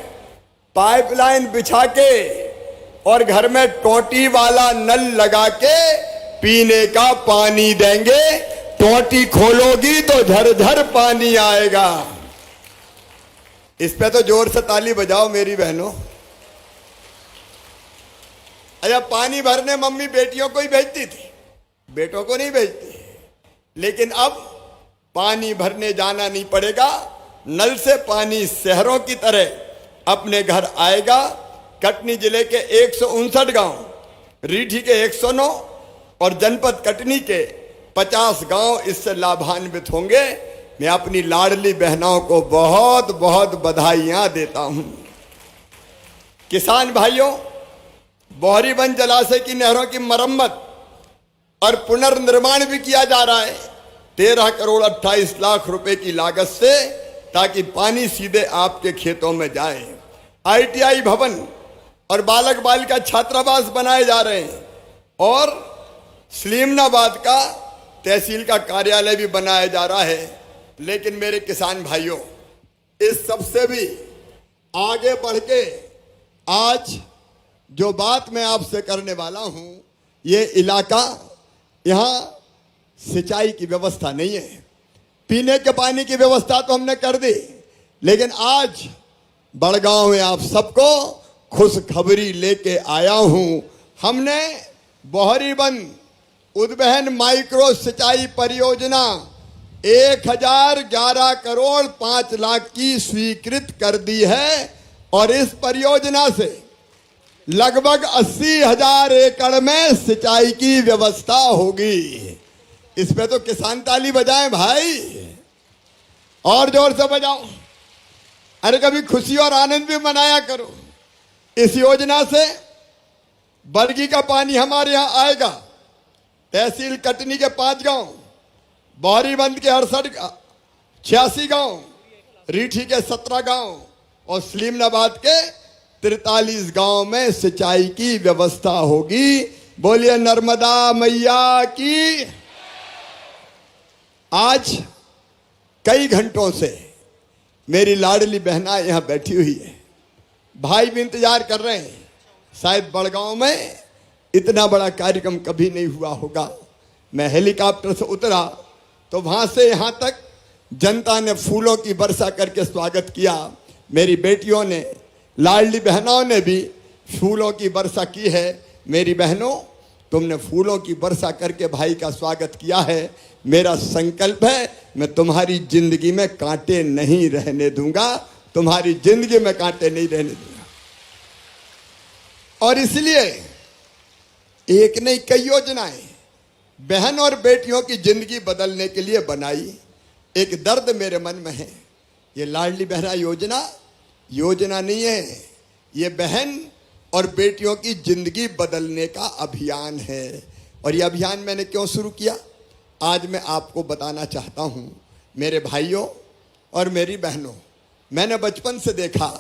पाइपलाइन बिछा के और घर में टोटी वाला नल लगा के पीने का पानी देंगे। टोटी खोलोगी तो झरझर पानी आएगा। इस पे तो जोर से ताली बजाओ मेरी बहनों। अच्छा, पानी भरने मम्मी बेटियों को ही भेजती थी, बेटों को नहीं भेजती। लेकिन अब पानी भरने जाना नहीं पड़ेगा, नल से पानी शहरों की तरह अपने घर आएगा। कटनी जिले के 159 गांव, रीठी के 109 और जनपद कटनी के 50 गांव इससे लाभान्वित होंगे। मैं अपनी लाडली बहनों को बहुत बहुत बधाइयां देता हूं। किसान भाइयों, बोहरीबंद जलाशय की नहरों की मरम्मत और पुनर्निर्माण भी किया जा रहा है 13 करोड़ 28 लाख रुपए की लागत से, ताकि पानी सीधे आपके खेतों में जाए। ITI भवन और बालक बालिका छात्रावास बनाए जा रहे हैं और सलीमनाबाद का तहसील का कार्यालय भी बनाया जा रहा है। लेकिन मेरे किसान भाइयों, इस सबसे भी आगे बढ़ के आज जो बात मैं आपसे करने वाला हूं, ये इलाका, यहां सिंचाई की व्यवस्था नहीं है। पीने के पानी की व्यवस्था तो हमने कर दी, लेकिन आज बड़गांव में आप सबको खुशखबरी लेके आया हूं। हमने बोहरीबंद उद्वहन माइक्रो सिंचाई परियोजना 1011 करोड़ 5 लाख की स्वीकृत कर दी है और इस परियोजना से लगभग 80,000 एकड़ में सिंचाई की व्यवस्था होगी। इस पे तो किसान ताली बजाएं भाई, और जोर से बजाओ। अरे कभी खुशी और आनंद भी मनाया करो। इस योजना से बरगी का पानी हमारे यहां आएगा। तहसील कटनी के 5 गांव, बोहरीबंद के 86 गांव, रीठी के 17 गांव और सलीमनाबाद के 43 गांव में सिंचाई की व्यवस्था होगी। बोलिए नर्मदा मैया की। आज कई घंटों से मेरी लाडली बहना यहां बैठी हुई है, भाई भी इंतजार कर रहे हैं। शायद बड़गांव में इतना बड़ा कार्यक्रम कभी नहीं हुआ होगा। मैं हेलीकॉप्टर से उतरा तो वहां से यहां तक जनता ने फूलों की वर्षा करके स्वागत किया। मेरी बेटियों ने, लाडली बहनों ने भी फूलों की वर्षा की है। मेरी बहनों, तुमने फूलों की वर्षा करके भाई का स्वागत किया है। मेरा संकल्प है, मैं तुम्हारी जिंदगी में कांटे नहीं रहने दूंगा, तुम्हारी जिंदगी में कांटे नहीं रहने दूंगा। और इसलिए एक नहीं, कई योजनाएं बहन और बेटियों की जिंदगी बदलने के लिए बनाई। एक दर्द मेरे मन में है, ये लाडली बहना योजना नहीं है, ये बहन और बेटियों की जिंदगी बदलने का अभियान है। और ये अभियान मैंने क्यों शुरू किया, आज मैं आपको बताना चाहता हूं। मेरे भाइयों और मेरी बहनों, मैंने बचपन से देखा,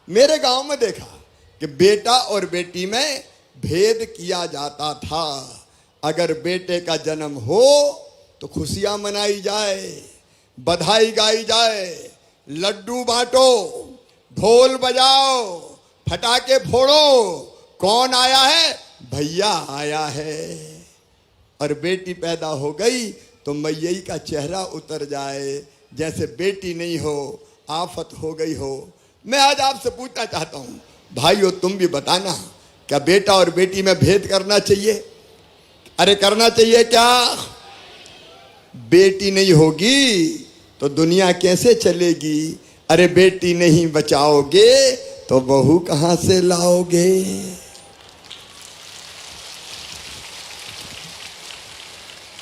मेरे गांव में देखा कि बेटा और बेटी में भेद किया जाता था। अगर बेटे का जन्म हो तो खुशियां मनाई जाए, बधाई गाई जाए, लड्डू बांटो, ढोल बजाओ, फटाके फोड़ो, कौन आया है, भैया आया है। और बेटी पैदा हो गई तो मैयई का चेहरा उतर जाए, जैसे बेटी नहीं हो, आफत हो गई हो। मैं आज आपसे पूछना चाहता हूं, भाइयों तुम भी बताना, क्या बेटा और बेटी में भेद करना चाहिए? अरे करना चाहिए क्या? बेटी नहीं होगी तो दुनिया कैसे चलेगी? अरे बेटी नहीं बचाओगे तो बहू कहां से लाओगे?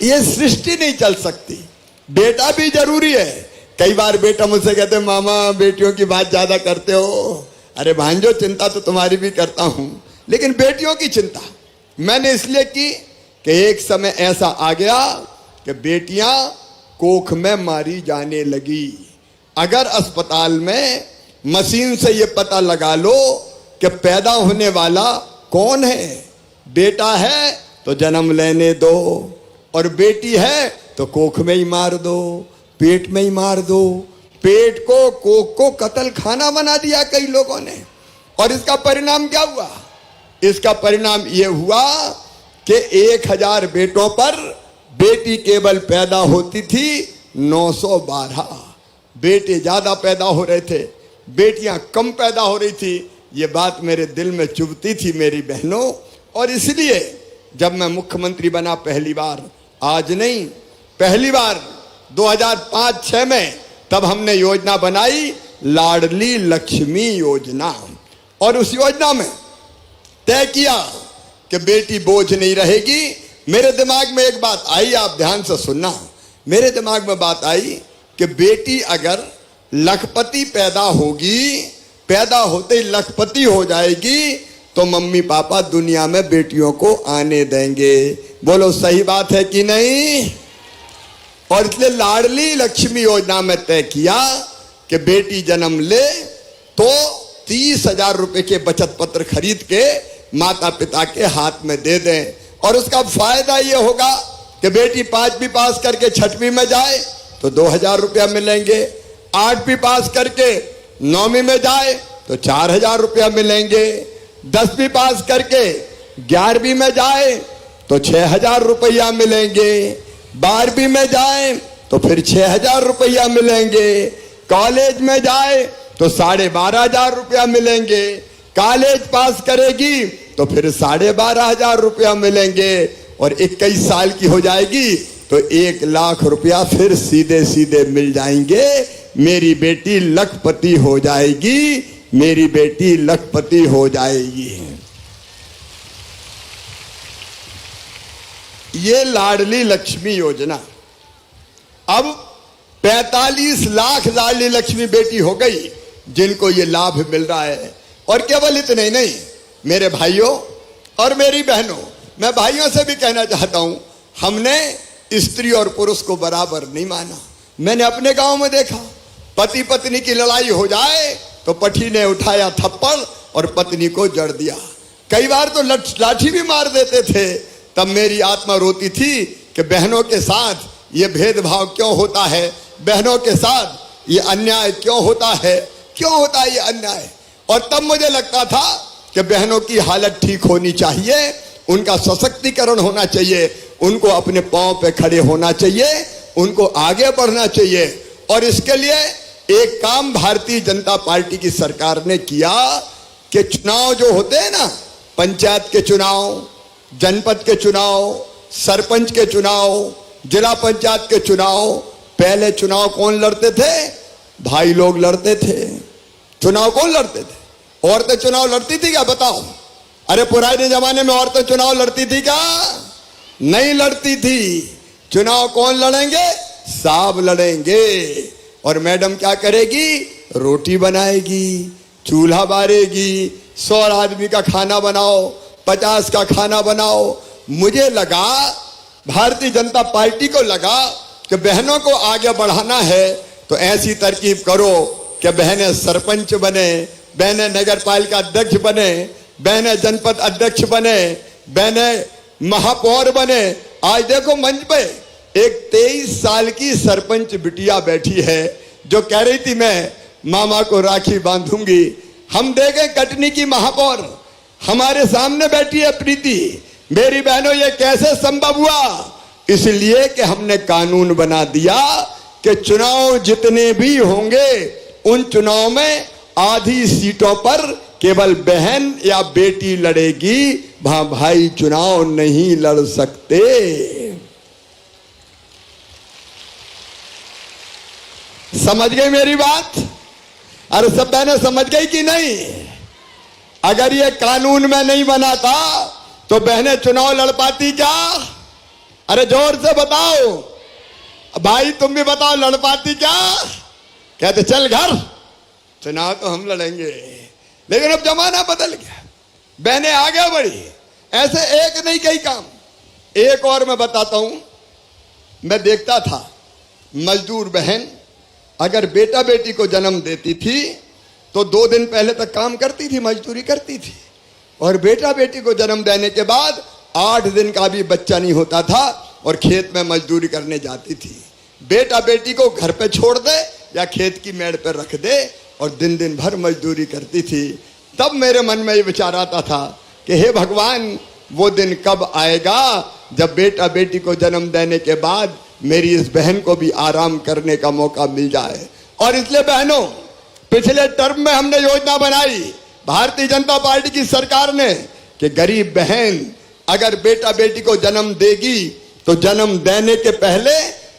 ये सृष्टि नहीं चल सकती। बेटा भी जरूरी है। कई बार बेटा मुझसे कहते मामा बेटियों की बात ज्यादा करते हो। अरे भांजो चिंता तो तुम्हारी भी करता हूं, लेकिन बेटियों की चिंता मैंने इसलिए की कि एक समय ऐसा आ गया कि बेटियां कोख में मारी जाने लगी। अगर अस्पताल में मशीन से ये पता लगा लो कि पैदा होने वाला कौन है, बेटा है तो जन्म लेने दो, और बेटी है तो कोख में ही मार दो, पेट में ही मार दो। पेट को, कोख को कत्ल खाना बना दिया कई लोगों ने। और इसका परिणाम क्या हुआ? इसका परिणाम यह हुआ कि 1000 बेटों पर बेटी केवल पैदा होती थी 912। बेटे ज्यादा पैदा हो रहे थे, बेटियां कम पैदा हो रही थी। ये बात मेरे दिल में चुभती थी मेरी बहनों। और इसलिए जब मैं मुख्यमंत्री बना पहली बार, आज नहीं पहली बार 2005-06 में, तब हमने योजना बनाई लाडली लक्ष्मी योजना। और उस योजना में तय किया कि बेटी बोझ नहीं रहेगी। मेरे दिमाग में एक बात आई, आप ध्यान से सुनना। मेरे दिमाग में बात आई कि बेटी अगर लखपति पैदा होगी, पैदा होते ही लखपति हो जाएगी, तो मम्मी पापा दुनिया में बेटियों को आने देंगे। बोलो सही बात है कि नहीं? और इसलिए लाडली लक्ष्मी योजना में तय किया कि बेटी जन्म ले तो 30,000 रुपए के बचत पत्र खरीद के माता पिता के हाथ में दे दें। और उसका फायदा ये होगा कि बेटी 5वीं पास करके 6वीं में जाए तो 2,000 रुपया मिलेंगे, 8वीं पास करके 9वीं में जाए तो 4,000 रुपया मिलेंगे, 10वीं पास करके 11वीं में जाए तो 6,000 रुपया मिलेंगे, 12वीं में जाए तो फिर 6,000 रुपया मिलेंगे, कॉलेज में जाए तो 12,500 रुपया मिलेंगे, कॉलेज पास करेगी तो फिर 12,500 रुपया मिलेंगे, और 21 साल की हो जाएगी तो 1 लाख रुपया फिर सीधे सीधे मिल जाएंगे। मेरी बेटी लखपति हो जाएगी, मेरी बेटी लखपति हो जाएगी। ये लाडली लक्ष्मी योजना अब 45 लाख लाडली लक्ष्मी बेटी हो गई जिनको ये लाभ मिल रहा है। और केवल इतने ही नहीं मेरे भाइयों और मेरी बहनों, मैं भाइयों से भी कहना चाहता हूं, हमने स्त्री और पुरुष को बराबर नहीं माना। मैंने अपने गांव में देखा, पति पत्नी की लड़ाई हो जाए तो पति ने उठाया थप्पड़ और पत्नी को जड़ दिया। कई बार तो लाठी भी मार देते थे। तब मेरी आत्मा रोती थी कि बहनों के साथ ये भेदभाव क्यों होता है, बहनों के साथ ये अन्याय क्यों होता है, क्यों होता है ये अन्याय। और तब मुझे लगता था कि बहनों की हालत ठीक होनी चाहिए, उनका सशक्तिकरण होना चाहिए, उनको अपने पांव पे खड़े होना चाहिए, उनको आगे बढ़ना चाहिए। और इसके लिए एक काम भारतीय जनता पार्टी की सरकार ने किया कि चुनाव जो होते हैं ना, पंचायत के चुनाव, जनपद के चुनाव, सरपंच के चुनाव, जिला पंचायत के चुनाव, पहले चुनाव कौन लड़ते थे? भाई लोग लड़ते थे। चुनाव कौन लड़ते थे? औरतें चुनाव लड़ती थी क्या? बताओ। अरे पुराने जमाने में औरतें चुनाव लड़ती थी क्या? नहीं लड़ती थी। चुनाव कौन लड़ेंगे? साहब लड़ेंगे। और मैडम क्या करेगी? रोटी बनाएगी, चूल्हा बारेगी, 100 आदमी का खाना बनाओ, 50 का खाना बनाओ। मुझे लगा, भारतीय जनता पार्टी को लगा कि बहनों को आगे बढ़ाना है तो ऐसी तरकीब करो कि बहनें सरपंच बने, बहनें नगर पालिका अध्यक्ष बने, बहनें जनपद अध्यक्ष बने, बहनें महापौर बने। आज देखो मंच पे एक 23 साल की सरपंच बिटिया बैठी है जो कह रही थी मैं मामा को राखी बांधूंगी। हम देखें कटनी की महापौर हमारे सामने बैठी है प्रीति। मेरी बहनों, ये कैसे संभव हुआ? इसलिए कि हमने कानून बना दिया कि चुनाव जितने भी होंगे उन चुनाव में आधी सीटों पर केवल बहन या बेटी लड़ेगी, वहां भाई चुनाव नहीं लड़ सकते। समझ गई मेरी बात? अरे सब बहनें समझ गई कि नहीं? अगर ये कानून में नहीं बना था तो बहनें चुनाव लड़ पाती क्या? अरे जोर से बताओ भाई, तुम भी बताओ, लड़ पाती क्या? कहते चल घर, चुनाव तो हम लड़ेंगे। लेकिन अब जमाना बदल गया, बहनें आगे बढ़ी। ऐसे एक नहीं कई काम। एक और मैं बताता हूं, मैं देखता था मजदूर बहन अगर बेटा बेटी को जन्म देती थी तो 2 दिन पहले तक काम करती थी, मजदूरी करती थी, और बेटा बेटी को जन्म देने के बाद 8 दिन का भी बच्चा नहीं होता था और खेत में मजदूरी करने जाती थी। बेटा बेटी को घर पे छोड़ दे या खेत की मेड़ पर रख दे और दिन दिन भर मजदूरी करती थी। तब मेरे मन में ये विचार आता था कि हे भगवान, वो दिन कब आएगा जब बेटा बेटी को जन्म देने के बाद मेरी इस बहन को भी आराम करने का मौका मिल जाए। और इसलिए बहनों, पिछले टर्म में हमने योजना बनाई भारतीय जनता पार्टी की सरकार ने कि गरीब बहन अगर बेटा बेटी को जन्म देगी तो जन्म देने के पहले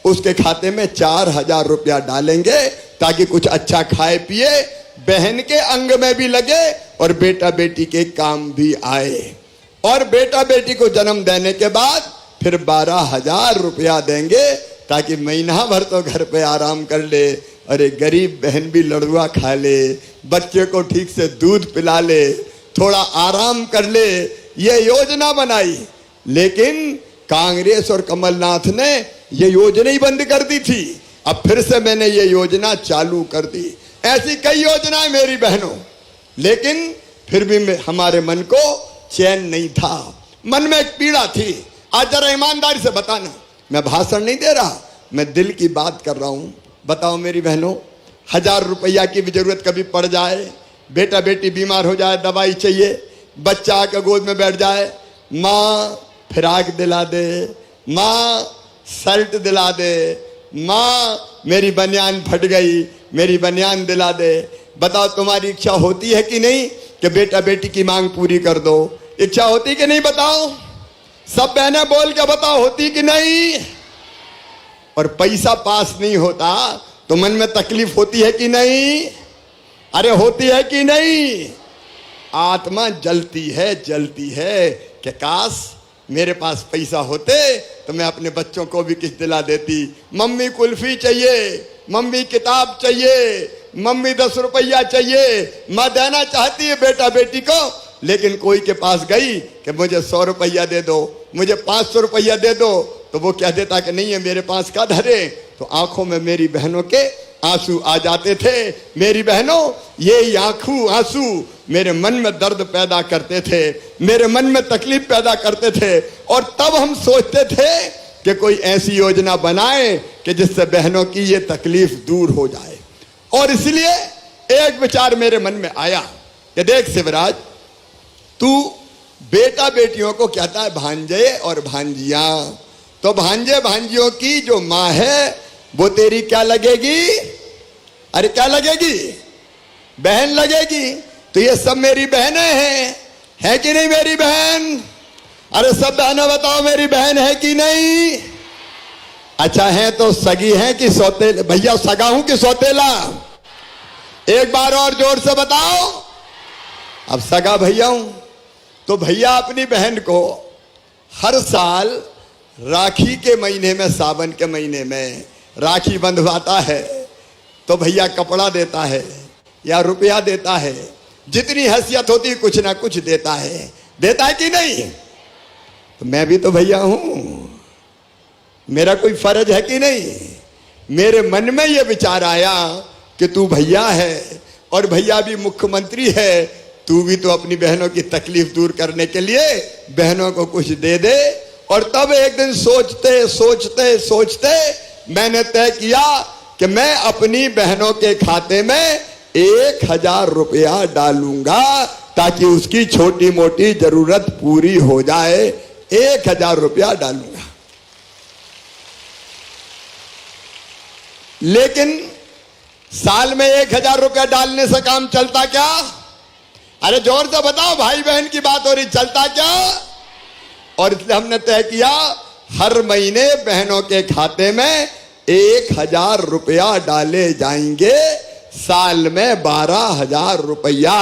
उसके खाते में 4,000 रुपया डालेंगे ताकि कुछ अच्छा खाए पिए, बहन के अंग में भी लगे और बेटा बेटी के काम भी आए। और बेटा बेटी को जन्म देने के बाद फिर 12,000 रुपया देंगे ताकि महीना भर तो घर पे आराम कर ले, अरे गरीब बहन भी लड़ुआ खा ले, बच्चे को ठीक से दूध पिला ले, थोड़ा आराम कर ले। ये योजना बनाई, लेकिन कांग्रेस और कमलनाथ ने ये योजना ही बंद कर दी थी। अब फिर से मैंने ये योजना चालू कर दी। ऐसी कई योजनाएं मेरी बहनों, लेकिन फिर भी हमारे मन को चैन नहीं था, मन में एक पीड़ा थी। आज जरा ईमानदारी से बताना, मैं भाषण नहीं दे रहा, मैं दिल की बात कर रहा हूं। बताओ मेरी बहनों, 1,000 रुपया की भी जरूरत कभी पड़ जाए, बेटा बेटी बीमार हो जाए, दवाई चाहिए, बच्चा आकर गोद में बैठ जाए, माँ फिराक दिला दे, माँ शर्ट दिला दे, माँ मेरी बनियान फट गई, मेरी बनियान दिला दे। बताओ तुम्हारी इच्छा होती है कि नहीं कि बेटा बेटी की मांग पूरी कर दो? इच्छा होती कि नहीं? बताओ, सब बहनें बोल के बताओ, होती कि नहीं? और पैसा पास नहीं होता तो मन में तकलीफ होती है कि नहीं? अरे होती है कि नहीं? आत्मा जलती है कि काश मेरे पास पैसा होते तो मैं अपने बच्चों को भी कुछ दिला देती। मम्मी कुल्फी चाहिए, मम्मी किताब चाहिए, मम्मी 10 रुपया चाहिए। माँ देना चाहती है बेटा बेटी को, लेकिन कोई के पास गई कि मुझे 100 रुपया दे दो, मुझे 500 रुपया दे दो, तो वो कह देता कि नहीं है मेरे पास का धरे। तो आंखों में मेरी बहनों के आंसू आ जाते थे। मेरी बहनों, ये आंखों आंसू मेरे मन में दर्द पैदा करते थे, मेरे मन में तकलीफ पैदा करते थे। और तब हम सोचते थे कि कोई ऐसी योजना बनाए कि जिससे बहनों की ये तकलीफ दूर हो जाए। और इसलिए एक विचार मेरे मन में आया कि देख शिवराज, तू बेटा बेटियों को कहता है भांजे और भांजियां, तो भांजे भांजियों की जो माँ है वो तेरी क्या लगेगी? अरे क्या लगेगी? बहन लगेगी। तो ये सब मेरी बहनें हैं, है कि नहीं मेरी बहन? अरे सब बहनें बताओ, मेरी बहन है कि नहीं? अच्छा है तो सगी है कि सौतेला? भैया सगा हूं कि सौतेला? एक बार और जोर से बताओ। अब सगा भैया हूं। तो भैया अपनी बहन को हर साल राखी के महीने में, सावन के महीने में राखी बंधवाता है, तो भैया कपड़ा देता है या रुपया देता है, जितनी हैसियत होती है कुछ ना कुछ देता है। देता है कि नहीं? तो मैं भी तो भैया हूं, मेरा कोई फर्ज है कि नहीं? मेरे मन में ये विचार आया कि तू भैया है और भैया भी मुख्यमंत्री है, तू भी तो अपनी बहनों की तकलीफ दूर करने के लिए बहनों को कुछ दे दे। और तब एक दिन सोचते सोचते सोचते मैंने तय किया कि मैं अपनी बहनों के खाते में 1,000 रुपया डालूंगा ताकि उसकी छोटी मोटी जरूरत पूरी हो जाए। 1,000 रुपया डालूंगा। लेकिन साल में 1000 रुपया डालने से काम चलता क्या? अरे जोर से बताओ, भाई बहन की बात हो रही, चलता क्या? और इसलिए हमने तय किया हर महीने बहनों के खाते में 1000 रुपया डाले जाएंगे, साल में 12,000 रुपया।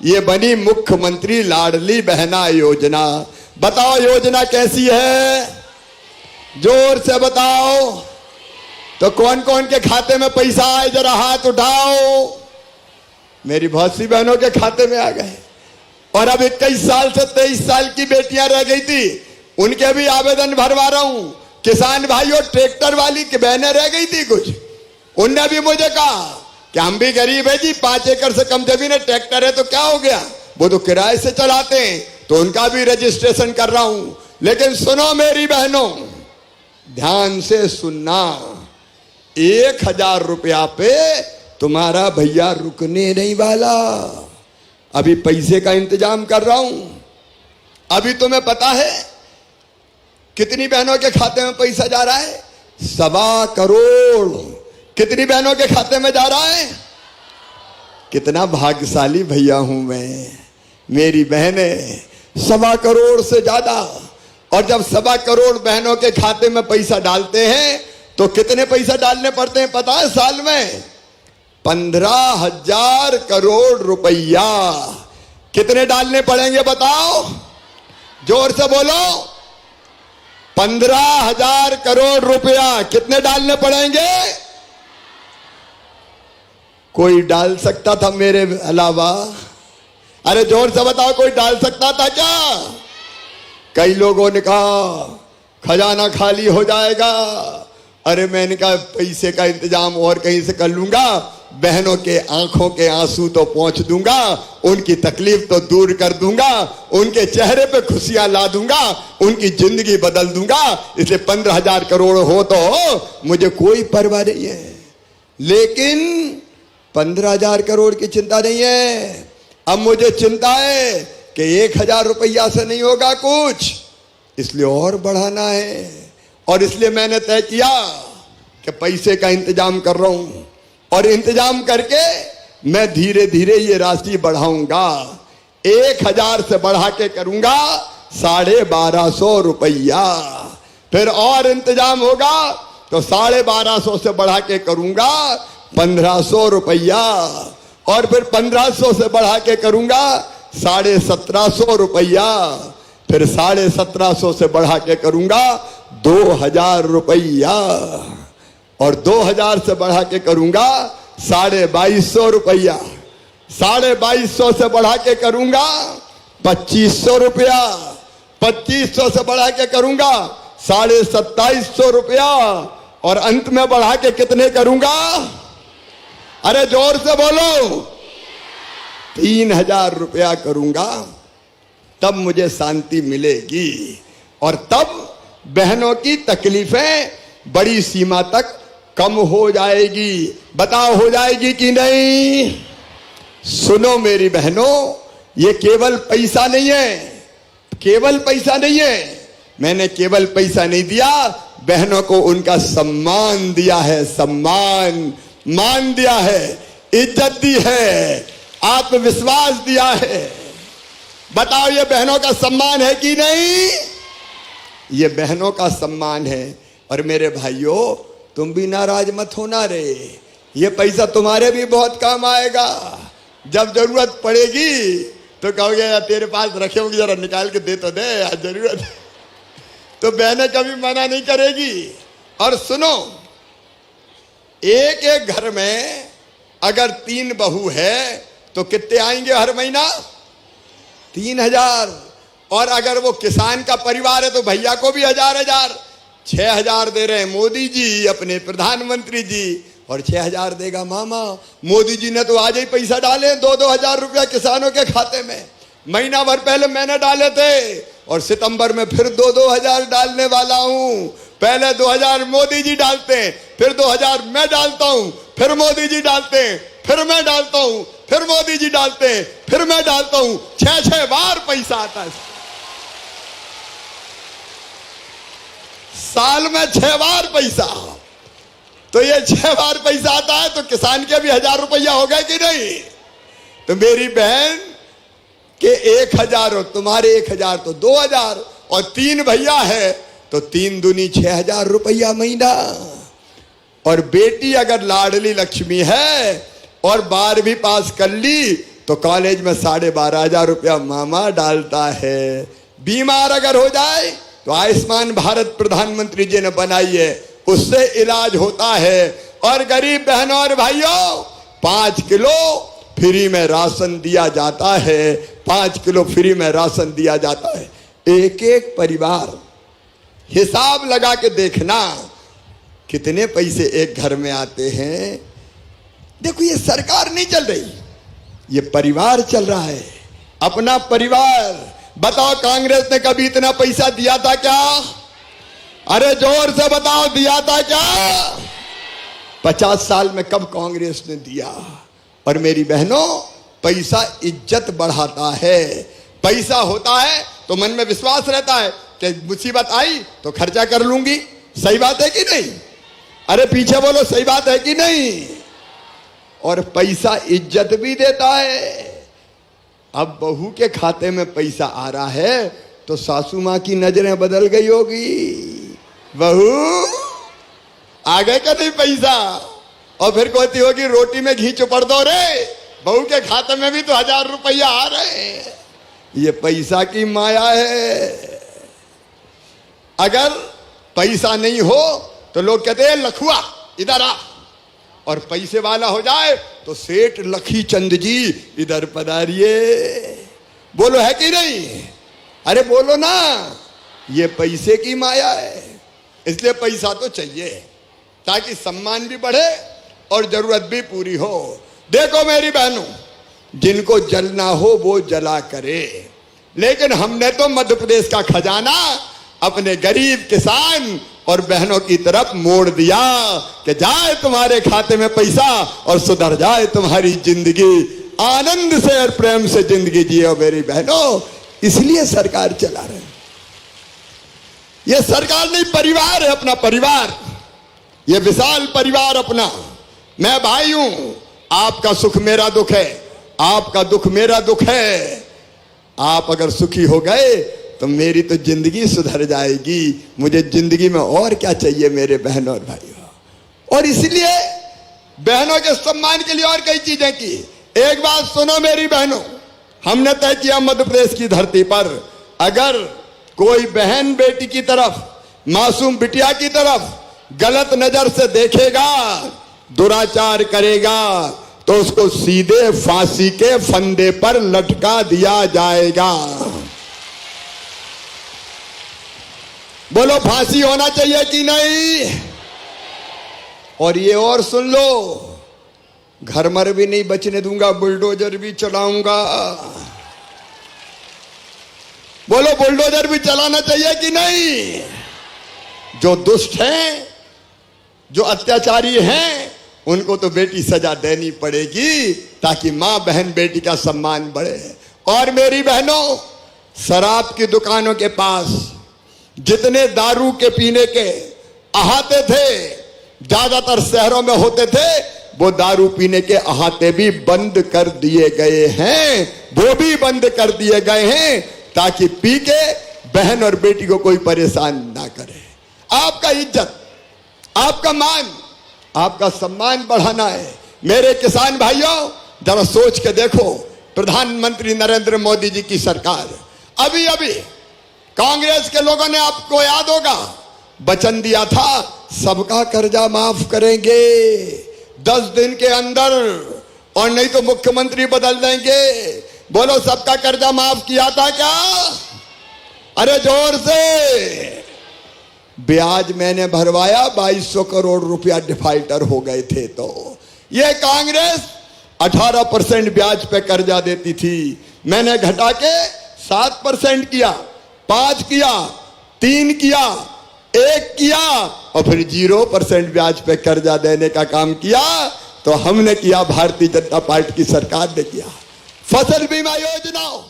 ये बनी मुख्यमंत्री लाडली बहना योजना। बताओ योजना कैसी है? जोर से बताओ। तो कौन कौन के खाते में पैसा आए, जरा हाथ उठाओ। मेरी बहुत सी बहनों के खाते में आ गए। और अब 21 साल से 23 साल की बेटियां रह गई थी, उनके भी आवेदन भरवा रहा हूं। किसान भाइयों, ट्रैक्टर वाली की बहनें रह गई थी कुछ, उनने भी मुझे कहा कि हम भी गरीब है जी, 5 एकड़ से कम जमीन है, ट्रैक्टर है तो क्या हो गया, वो तो किराए से चलाते हैं, तो उनका भी रजिस्ट्रेशन कर रहा हूं। लेकिन सुनो मेरी बहनों, ध्यान से सुनना, 1000 रुपया पे तुम्हारा भैया रुकने नहीं वाला। अभी पैसे का इंतजाम कर रहा हूं। अभी तुम्हें पता है कितनी बहनों के खाते में पैसा जा रहा है? 1.25 करोड़। कितनी बहनों के खाते में जा रहा है? कितना भाग्यशाली भैया हूं मैं, मेरी बहनें, 1.25 करोड़ से ज्यादा। और जब 1.25 करोड़ बहनों के खाते में पैसा डालते हैं तो कितने पैसा डालने पड़ते हैं पता है? साल में 15,000 करोड़ रुपया। कितने डालने पड़ेंगे बताओ? जोर से बोलो। 15,000 करोड़ रुपया कितने डालने पड़ेंगे? कोई डाल सकता था मेरे अलावा? अरे जोर से बताओ, कोई डाल सकता था क्या? कई लोगों ने कहा खजाना खाली हो जाएगा। अरे मैंने कहा पैसे का इंतजाम और कहीं से कर लूंगा, बहनों के आंखों के आंसू तो पोंछ दूंगा, उनकी तकलीफ तो दूर कर दूंगा, उनके चेहरे पे खुशियां ला दूंगा, उनकी जिंदगी बदल दूंगा। इसलिए 15,000 करोड़ हो तो हो, मुझे कोई परवाह नहीं है। लेकिन 15,000 करोड़ की चिंता नहीं है। अब मुझे चिंता है कि 1000 रुपया से नहीं होगा कुछ, इसलिए और बढ़ाना है। और इसलिए मैंने तय किया कि पैसे का इंतजाम कर रहा हूं, और इंतजाम करके मैं धीरे धीरे ये राशि बढ़ाऊंगा। 1000 से बढ़ा के करूंगा 1250 रुपया। फिर और इंतजाम होगा तो 1250 से बढ़ा के करूंगा 1500 रुपया। और फिर 1500 से बढ़ा के करूंगा 1750 रुपया। फिर 1750 से बढ़ा के करूंगा 2000 रुपया। और 2000 से बढ़ा के करूंगा 2250 रुपया। 2250 से बढ़ा के करूंगा 2500 रुपया। 2500 से बढ़ा के करूंगा 2750 रुपया। और अंत में बढ़ा के कितने करूंगा? अरे जोर से बोलो, 3000 रुपया करूंगा। तब मुझे शांति मिलेगी और तब बहनों की तकलीफें बड़ी सीमा तक कम हो जाएगी। बताओ हो जाएगी कि नहीं? सुनो मेरी बहनों, ये केवल पैसा नहीं है, केवल पैसा नहीं है। मैंने केवल पैसा नहीं दिया, बहनों को उनका सम्मान दिया है, सम्मान, मान दिया है, इज्जत दी है, आत्मविश्वास दिया है। बताओ ये बहनों का सम्मान है कि नहीं? ये बहनों का सम्मान है। और मेरे भाइयों, तुम भी नाराज मत होना रे, ये पैसा तुम्हारे भी बहुत काम आएगा। जब जरूरत पड़ेगी तो कहोगे यार तेरे पास रखे होंगे, जरा निकाल के दे तो दे यार, जरूरत है। तो बहनें कभी मना नहीं करेगी। और सुनो, एक एक घर में अगर 3 बहू है तो कितने आएंगे हर महीना? 3000। और अगर वो किसान का परिवार है तो भैया को भी 1000 6000 दे रहे हैं मोदी जी, अपने प्रधानमंत्री जी, और 6000 देगा मामा। मोदी जी ने तो आज ही पैसा डाले 2-2 हजार रुपया किसानों के खाते में। महीना भर पहले मैंने डाले थे और सितंबर में फिर 2-2 हजार डालने वाला हूं। पहले 2000 मोदी जी डालते हैं, फिर 2000 मैं डालता हूं, फिर मोदी जी डालते हैं, फिर मैं डालता हूं, फिर मोदी जी डालते हैं, फिर मैं डालता हूं। 6-6 बार पैसा आता है साल में, 6 बार पैसा। तो ये 6 बार पैसा आता है, तो किसान के भी 1000 रुपया हो गए कि नहीं? तो मेरी बहन के 1000 हो, तुम्हारे 1000 तो 2000, और 3 भैया है तो 3 दूनी 6000 रुपया महीना। और बेटी अगर लाडली लक्ष्मी है और 12वीं पास कर ली तो कॉलेज में 12,500 रुपया मामा डालता है। बीमार अगर हो जाए तो आयुष्मान भारत प्रधानमंत्री जी ने बनाई है, उससे इलाज होता है। और गरीब बहनों और भाइयों 5 किलो फ्री में राशन दिया जाता है, 5 किलो फ्री में राशन दिया जाता है। एक एक परिवार हिसाब लगा के देखना कितने पैसे एक घर में आते हैं। देखो ये सरकार नहीं चल रही, ये परिवार चल रहा है, अपना परिवार। बताओ कांग्रेस ने कभी इतना पैसा दिया था क्या? अरे जोर से बताओ, दिया था क्या? 50 साल में कब कांग्रेस ने दिया? और मेरी बहनों पैसा इज्जत बढ़ाता है। पैसा होता है तो मन में विश्वास रहता है कि मुसीबत आई तो खर्चा कर लूंगी। सही बात है कि नहीं? अरे पीछे बोलो, सही बात है कि नहीं? और पैसा इज्जत भी देता है। अब बहू के खाते में पैसा आ रहा है तो सासू मां की नजरें बदल गई होगी। बहू आ गए का नहीं पैसा, और फिर कहती होगी रोटी में घी चुपड़ दो रे, बहू के खाते में भी तो 1000 रुपया आ रहे। ये पैसा की माया है। अगर पैसा नहीं हो तो लोग कहते हैं लखुआ इधर आ, और पैसे वाला हो जाए तो सेठ लखी चंद जी इधर पधारिए। बोलो है कि नहीं? अरे बोलो ना, ये पैसे की माया है। इसलिए पैसा तो चाहिए ताकि सम्मान भी बढ़े और जरूरत भी पूरी हो। देखो मेरी बहनों, जिनको जलना हो वो जला करे, लेकिन हमने तो मध्य प्रदेश का खजाना अपने गरीब किसान और बहनों की तरफ मोड़ दिया कि जाए तुम्हारे खाते में पैसा और सुधर जाए तुम्हारी जिंदगी। आनंद से और प्रेम से जिंदगी जियो मेरी बहनों। इसलिए सरकार चला रहे। ये सरकार नहीं, परिवार है, अपना परिवार, ये विशाल परिवार अपना। मैं भाई हूं, आपका सुख मेरा दुख है, आपका दुख मेरा दुख है। आप अगर सुखी हो गए तो मेरी तो जिंदगी सुधर जाएगी। मुझे जिंदगी में और क्या चाहिए मेरे बहनों और भाइयों। और इसलिए बहनों के सम्मान के लिए और कई चीजें की। एक बात सुनो मेरी बहनों, हमने तय किया मध्य प्रदेश की धरती पर अगर कोई बहन बेटी की तरफ, मासूम बिटिया की तरफ गलत नजर से देखेगा, दुराचार करेगा, तो उसको सीधे फांसी के फंदे पर लटका दिया जाएगा। बोलो फांसी होना चाहिए कि नहीं? और ये और सुन लो, घर मर भी नहीं बचने दूंगा, बुलडोजर भी चलाऊंगा। बोलो बुलडोजर भी चलाना चाहिए कि नहीं? जो दुष्ट हैं, जो अत्याचारी हैं, उनको तो बेटी सजा देनी पड़ेगी ताकि मां बहन बेटी का सम्मान बढ़े। और मेरी बहनों, शराब की दुकानों के पास जितने दारू के पीने के अहाते थे, ज्यादातर शहरों में होते थे, वो दारू पीने के अहाते भी बंद कर दिए गए हैं। वो भी बंद कर दिए गए हैं ताकि पी के बहन और बेटी को कोई परेशान ना करे। आपका इज्जत, आपका मान, आपका सम्मान बढ़ाना है। मेरे किसान भाइयों, जरा सोच के देखो, प्रधानमंत्री नरेंद्र मोदी जी की सरकार अभी अभी कांग्रेस के लोगों ने, आपको याद होगा, वचन दिया था सबका कर्जा माफ करेंगे 10 दिन के अंदर, और नहीं तो मुख्यमंत्री बदल देंगे। बोलो सबका कर्जा माफ किया था क्या? अरे जोर से। ब्याज मैंने भरवाया, 2200 करोड़ रुपया डिफाल्टर हो गए थे। तो ये कांग्रेस 18% ब्याज पे कर्जा देती थी, मैंने घटा के 7% किया, 5 किया, 3 किया, 1 किया, और फिर 0% ब्याज पे कर्जा देने का काम किया। तो हमने किया, भारतीय जनता पार्टी की सरकार ने किया। फसल बीमा योजना हो,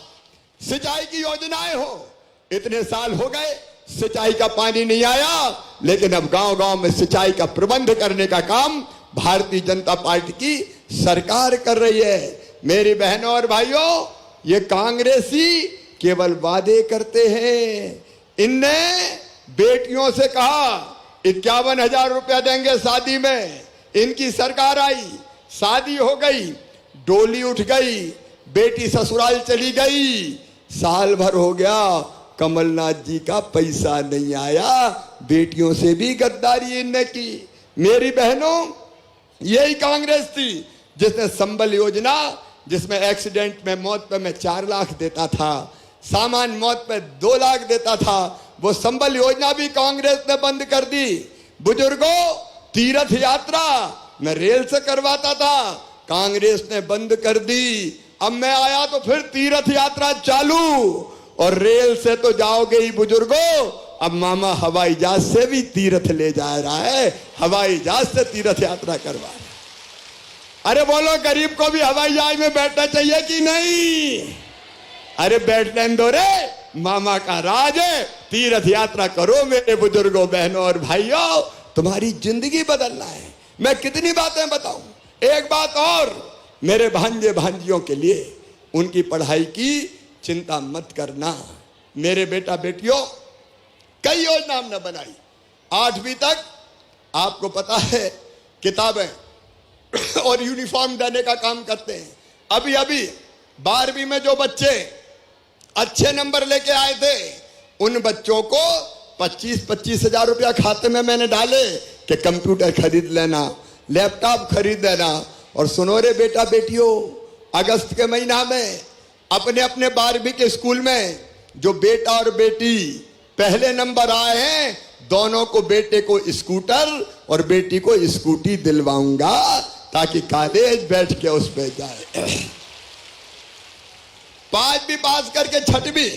सिंचाई की योजनाएं हो, इतने साल हो गए, सिंचाई का पानी नहीं आया, लेकिन अब गांव-गांव में सिंचाई का प्रबंध करने का काम भारतीय जनता पार्टी की सरकार कर रही है। मेरी बहनों और भाइयों, ये कांग्रेसी केवल वादे करते हैं। इनने बेटियों से कहा 51,000 रुपया देंगे शादी में, इनकी सरकार आई, शादी हो गई, डोली उठ गई, बेटी ससुराल चली गई, साल भर हो गया, कमलनाथ जी का पैसा नहीं आया। बेटियों से भी गद्दारी इनने की। मेरी बहनों, यही कांग्रेस थी जिसने संबल योजना, जिसमें एक्सीडेंट में मौत पे मैं 4 लाख देता था, सामान्य मौत पे 2 लाख देता था, वो संबल योजना भी कांग्रेस ने बंद कर दी। बुजुर्गों, तीर्थ यात्रा मैं रेल से करवाता था, कांग्रेस ने बंद कर दी। अब मैं आया तो फिर तीर्थ यात्रा चालू, और रेल से तो जाओगे ही बुजुर्गों, अब मामा हवाई जहाज से भी तीर्थ ले जा रहा है, हवाई जहाज से तीर्थ यात्रा करवा रहा है। अरे बोलो, गरीब को भी हवाई जहाज में बैठना चाहिए कि नहीं? अरे बैठने दो रे, मामा का राज है, तीर्थ यात्रा करो मेरे बुजुर्गों, बहनों और भाइयों, तुम्हारी जिंदगी बदलना है। मैं कितनी बातें बताऊं। एक बात और, मेरे भांजे भांजियों के लिए उनकी पढ़ाई की चिंता मत करना। मेरे बेटा बेटियों, कई योजना हमने बनाई। 8वीं तक आपको पता है किताबें और यूनिफॉर्म देने का काम करते हैं। अभी अभी 12वीं में जो बच्चे अच्छे नंबर लेके आए थे, उन बच्चों को 25-25 हजार रुपया खाते में मैंने डाले कि कंप्यूटर खरीद लेना, लैपटॉप खरीद लेना। और सुनो रे बेटा बेटियों, अगस्त के महीना में अपने अपने 12वीं के स्कूल में जो बेटा और बेटी पहले नंबर आए हैं, दोनों को, बेटे को स्कूटर और बेटी को स्कूटी दिलवाऊंगा, ताकि कॉलेज बैठ के उस पे जाए। 5वीं पास करके 6वीं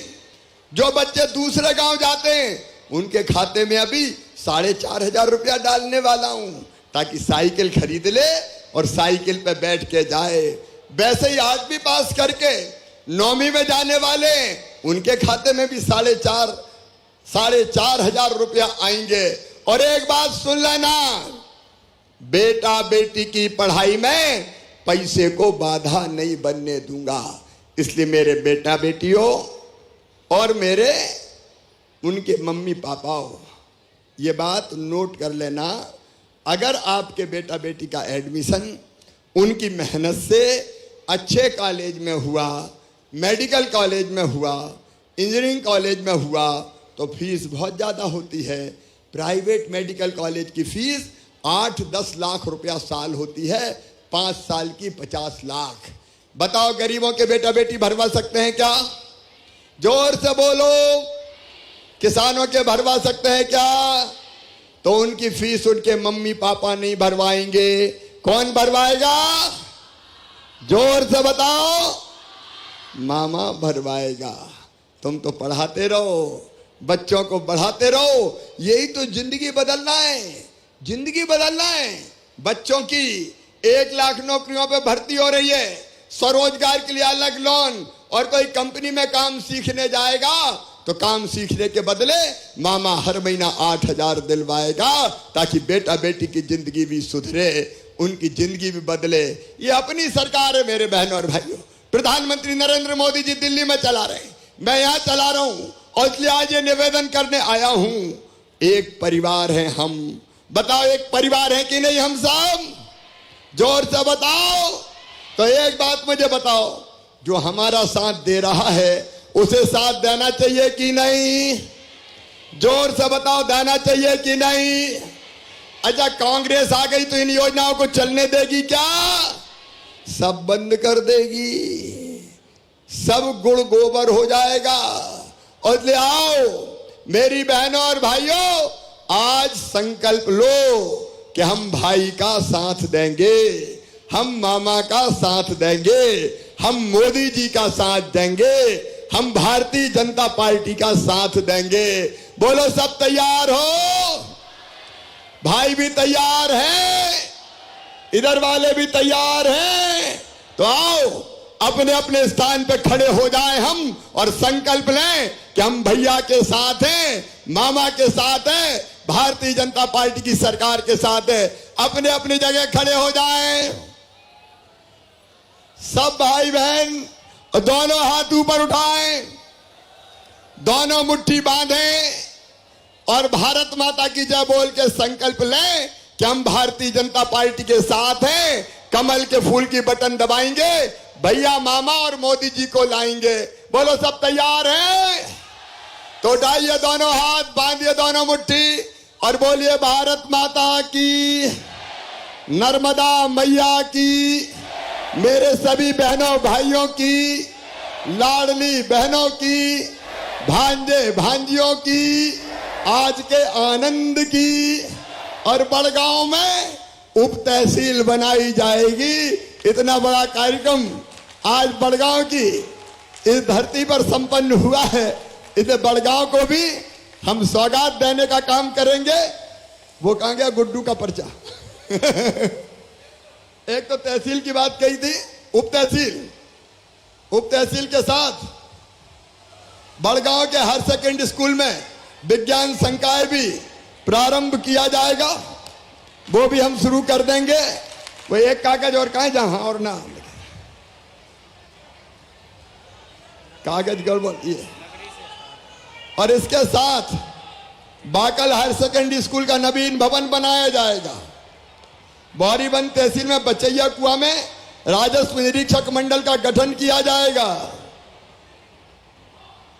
जो बच्चे दूसरे गांव जाते हैं, उनके खाते में अभी 4,500 रुपया डालने वाला हूं, ताकि साइकिल खरीद ले और साइकिल पे बैठ के जाए। वैसे ही 8वीं पास करके 9वीं में जाने वाले, उनके खाते में भी 4,500 रुपया आएंगे। और एक बात सुन लेना, बेटा बेटी की पढ़ाई में पैसे को बाधा नहीं बनने दूंगा। इसलिए मेरे बेटा बेटियों और मेरे उनके मम्मी पापाओ, ये बात नोट कर लेना, अगर आपके बेटा बेटी का एडमिशन उनकी मेहनत से अच्छे कॉलेज में हुआ, मेडिकल कॉलेज में हुआ, इंजीनियरिंग कॉलेज में हुआ, तो फीस बहुत ज़्यादा होती है। प्राइवेट मेडिकल कॉलेज की फीस 8-10 लाख रुपया साल होती है, 5 साल की 50 लाख। बताओ, गरीबों के बेटा बेटी भरवा सकते हैं क्या? जोर से बोलो। किसानों के भरवा सकते हैं क्या? तो उनकी फीस उनके मम्मी पापा नहीं भरवाएंगे, कौन भरवाएगा? जोर से बताओ। मामा भरवाएगा। तुम तो पढ़ाते रहो, बच्चों को बढ़ाते रहो, यही तो जिंदगी बदलना है। जिंदगी बदलना है। बच्चों की 1 लाख नौकरियों पे भर्ती हो रही है, स्वरोजगार के लिए अलग लोन, और कोई कंपनी में काम सीखने जाएगा तो काम सीखने के बदले मामा हर महीना 8,000 दिलवाएगा, ताकि बेटा बेटी की जिंदगी भी सुधरे, उनकी जिंदगी भी बदले। ये अपनी सरकार है मेरे बहनों और भाइयों। प्रधानमंत्री नरेंद्र मोदी जी दिल्ली में चला रहे हैं, मैं यहाँ चला रहा हूँ, और इसलिए आज ये निवेदन करने आया हूँ। एक परिवार है हम। बताओ, एक परिवार है कि नहीं हम सब? जोर से बताओ। तो एक बात मुझे बताओ, जो हमारा साथ दे रहा है उसे साथ देना चाहिए कि नहीं? जोर से बताओ, देना चाहिए कि नहीं? अच्छा, कांग्रेस आ गई तो इन योजनाओं को चलने देगी क्या? सब बंद कर देगी, सब गुड़ गोबर हो जाएगा। और ले आओ मेरी बहनों और भाइयों, आज संकल्प लो कि हम भाई का साथ देंगे, हम मामा का साथ देंगे, हम मोदी जी का साथ देंगे, हम भारतीय जनता पार्टी का साथ देंगे। बोलो, सब तैयार हो? भाई भी तैयार हैं, इधर वाले भी तैयार हैं। तो आओ, अपने अपने स्थान पे खड़े हो जाएं हम और संकल्प लें कि हम भैया के साथ हैं, मामा के साथ हैं, भारतीय जनता पार्टी की सरकार के साथ है। अपने अपनी जगह खड़े हो जाएं सब भाई बहन, दोनों हाथ ऊपर उठाएं, दोनों मुट्ठी बांधें और भारत माता की जय बोल के संकल्प लें कि हम भारतीय जनता पार्टी के साथ हैं। कमल के फूल की बटन दबाएंगे, भैया मामा और मोदी जी को लाएंगे। बोलो सब तैयार हैं? तो उठाइए दोनों हाथ, बांधिए दोनों मुट्ठी और बोलिए भारत माता की, नर्मदा मैया की, मेरे सभी बहनों भाइयों की, लाडली बहनों की, भांजे भांजियों की, आज के आनंद की। और बड़गांव में उप तहसील बनाई जाएगी। इतना बड़ा कार्यक्रम आज बड़गांव की इस धरती पर संपन्न हुआ है। इस बड़गांव को भी हम सौगात देने का काम करेंगे। वो कहाँ गया गुड्डू का पर्चा? एक तो तहसील की बात कही थी, उप तहसील के साथ बड़गांव के हर सेकेंडरी स्कूल में विज्ञान संकाय भी प्रारंभ किया जाएगा। वो भी हम शुरू कर देंगे। वो एक कागज और कहाँ जहां और ना कागज गड़बड़ ये। और इसके साथ बाकल हायर सेकेंडरी स्कूल का नवीन भवन बनाया जाएगा। बौरीबंद तहसील में बचैया कुआ में राजस्व निरीक्षक मंडल का गठन किया जाएगा।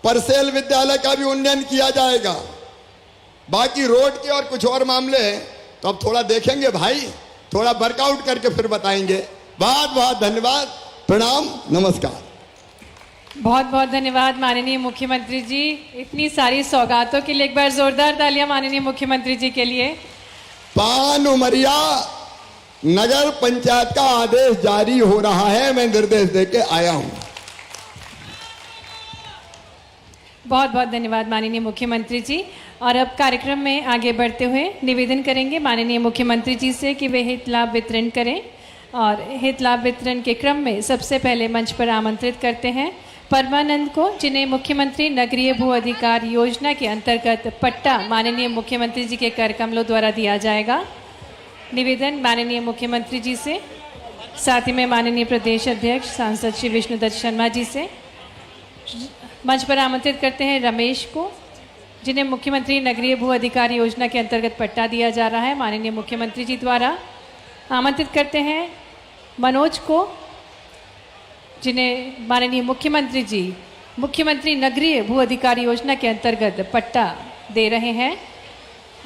परसेल विद्यालय का भी उन्नयन किया जाएगा। बाकी रोड के और कुछ और मामले हैं तो अब थोड़ा देखेंगे भाई, थोड़ा वर्कआउट करके फिर बताएंगे। बहुत बहुत धन्यवाद, प्रणाम, नमस्कार। बहुत बहुत धन्यवाद माननीय मुख्यमंत्री जी, इतनी सारी सौगातों के लिए एक बार जोरदार तालियां माननीय मुख्यमंत्री जी के लिए। पान उमरिया नगर पंचायत का आदेश जारी हो रहा है, मैं निर्देश देके आया हूं। बहुत बहुत धन्यवाद माननीय मुख्यमंत्री जी। और अब कार्यक्रम में आगे बढ़ते हुए निवेदन करेंगे माननीय मुख्यमंत्री जी से कि वे हित लाभ वितरण करें। और हित लाभ वितरण के क्रम में सबसे पहले मंच पर आमंत्रित करते हैं परमानंद को, जिन्हें मुख्यमंत्री नगरीय भू अधिकार योजना के अंतर्गत पट्टा माननीय मुख्यमंत्री जी के कर कमलों द्वारा दिया जाएगा। निवेदन माननीय मुख्यमंत्री जी से, साथ ही में माननीय प्रदेश अध्यक्ष सांसद श्री विष्णुदत्त शर्मा जी से। मंच पर आमंत्रित करते हैं रमेश को, जिन्हें मुख्यमंत्री नगरीय भू अधिकार योजना के अंतर्गत पट्टा दिया जा रहा है माननीय मुख्यमंत्री जी द्वारा। आमंत्रित करते हैं मनोज को, जिन्हें माननीय मुख्यमंत्री जी मुख्यमंत्री नगरीय भू अधिकार योजना के अंतर्गत पट्टा दे रहे हैं।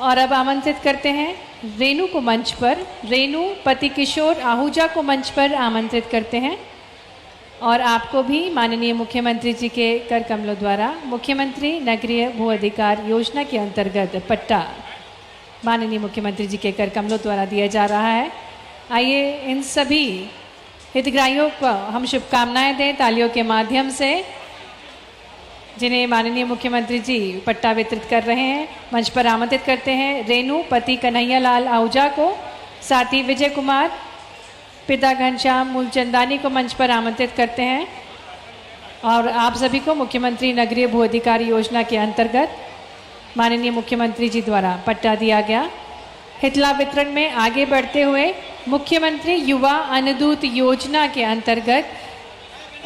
और अब आमंत्रित करते हैं रेनू को मंच पर, रेनू पति किशोर आहूजा को मंच पर आमंत्रित करते हैं। और आपको भी माननीय मुख्यमंत्री जी के कर कमलों द्वारा मुख्यमंत्री नगरीय भू अधिकार योजना के अंतर्गत पट्टा माननीय मुख्यमंत्री जी के कर कमलों द्वारा दिया जा रहा है। आइए इन सभी हितग्राहियों को हम शुभकामनाएं दें तालियों के माध्यम से, जिन्हें माननीय मुख्यमंत्री जी पट्टा वितरित कर रहे हैं। मंच पर आमंत्रित करते हैं रेनू पति कन्हैया लाल आहूजा को, साथ ही विजय कुमार पिता घनश्याम मूलचंदानी को मंच पर आमंत्रित करते हैं। और आप सभी को मुख्यमंत्री नगरीय भू अधिकार योजना के अंतर्गत माननीय मुख्यमंत्री जी द्वारा पट्टा दिया गया। हित लाभ वितरण में आगे बढ़ते हुए मुख्यमंत्री युवा अन्नदूत योजना के अंतर्गत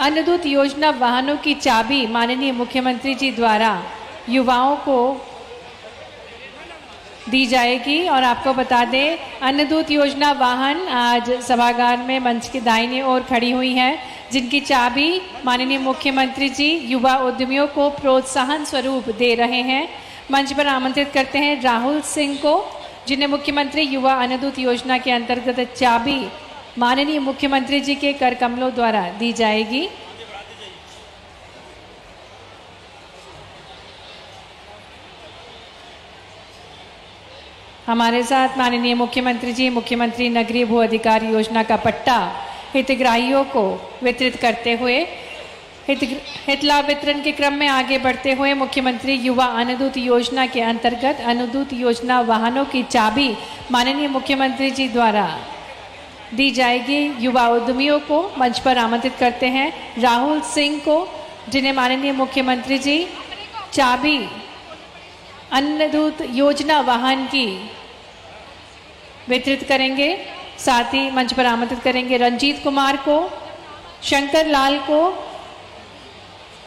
अन्नदूत योजना वाहनों की चाबी माननीय मुख्यमंत्री जी द्वारा युवाओं को दी जाएगी। और आपको बता दें अन्नदूत योजना वाहन आज सभागार में मंच के दाहिने ओर खड़ी हुई हैं, जिनकी चाबी माननीय मुख्यमंत्री जी युवा उद्यमियों को प्रोत्साहन स्वरूप दे रहे हैं। मंच पर आमंत्रित करते हैं राहुल सिंह को, जिन्हें मुख्यमंत्री युवा अन्नदूत योजना के अंतर्गत चाबी माननीय मुख्यमंत्री जी के कर कमलों द्वारा दी जाएगी। हमारे साथ माननीय मुख्यमंत्री जी मुख्यमंत्री नगरीय भू अधिकार योजना का पट्टा हितग्राहियों को वितरित करते हुए हित लाभ वितरण के क्रम में आगे बढ़ते हुए मुख्यमंत्री युवा अन्नदूत योजना के अंतर्गत अन्नदूत योजना वाहनों की चाबी माननीय मुख्यमंत्री जी द्वारा दी जाएगी। युवा उद्यमियों को मंच पर आमंत्रित करते हैं राहुल सिंह को, जिन्हें माननीय मुख्यमंत्री जी चाबी अन्नदूत योजना वाहन की वितरित करेंगे। साथ ही मंच पर आमंत्रित करेंगे रंजीत कुमार को, शंकर लाल को।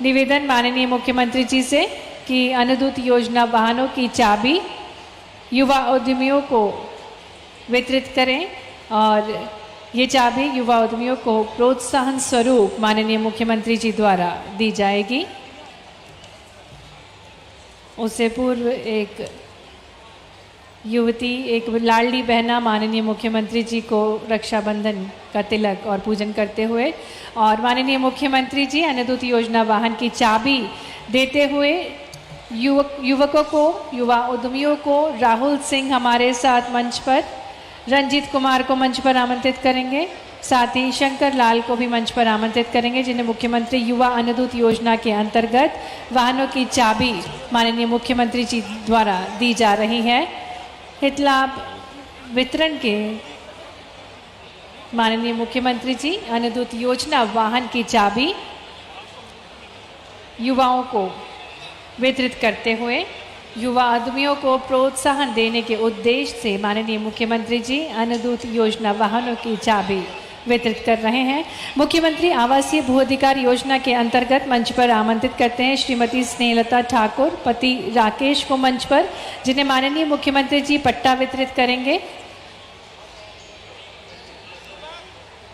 निवेदन माननीय मुख्यमंत्री जी से कि अन्नदूत योजना वाहनों की चाबी युवा उद्यमियों को वितरित करें और ये चाबी युवा उद्यमियों को प्रोत्साहन स्वरूप माननीय मुख्यमंत्री जी द्वारा दी जाएगी। उससे पूर्व एक युवती, एक लाडली बहना माननीय मुख्यमंत्री जी को रक्षाबंधन का तिलक और पूजन करते हुए, और माननीय मुख्यमंत्री जी अन्नदूत योजना वाहन की चाबी देते हुए युवकों को, युवा उद्यमियों को राहुल सिंह हमारे साथ मंच पर, रंजीत कुमार को मंच पर आमंत्रित करेंगे। साथ ही शंकर लाल को भी मंच पर आमंत्रित करेंगे, जिन्हें मुख्यमंत्री युवा अन्नदूत योजना के अंतर्गत वाहनों की चाबी माननीय मुख्यमंत्री जी द्वारा दी जा रही है। हित लाभ वितरण के माननीय मुख्यमंत्री जी अन्नदूत योजना वाहन की चाबी युवाओं को वितरित करते हुए युवा उद्यमियों को प्रोत्साहन देने के उद्देश्य से माननीय मुख्यमंत्री जी अन्नदूत योजना वाहनों की चाबी वितरित कर रहे हैं। मुख्यमंत्री आवासीय भू अधिकार योजना के अंतर्गत मंच पर आमंत्रित करते हैं श्रीमती स्नेहलता ठाकुर, पति राकेश को मंच पर, जिन्हें माननीय मुख्यमंत्री जी पट्टा वितरित करेंगे।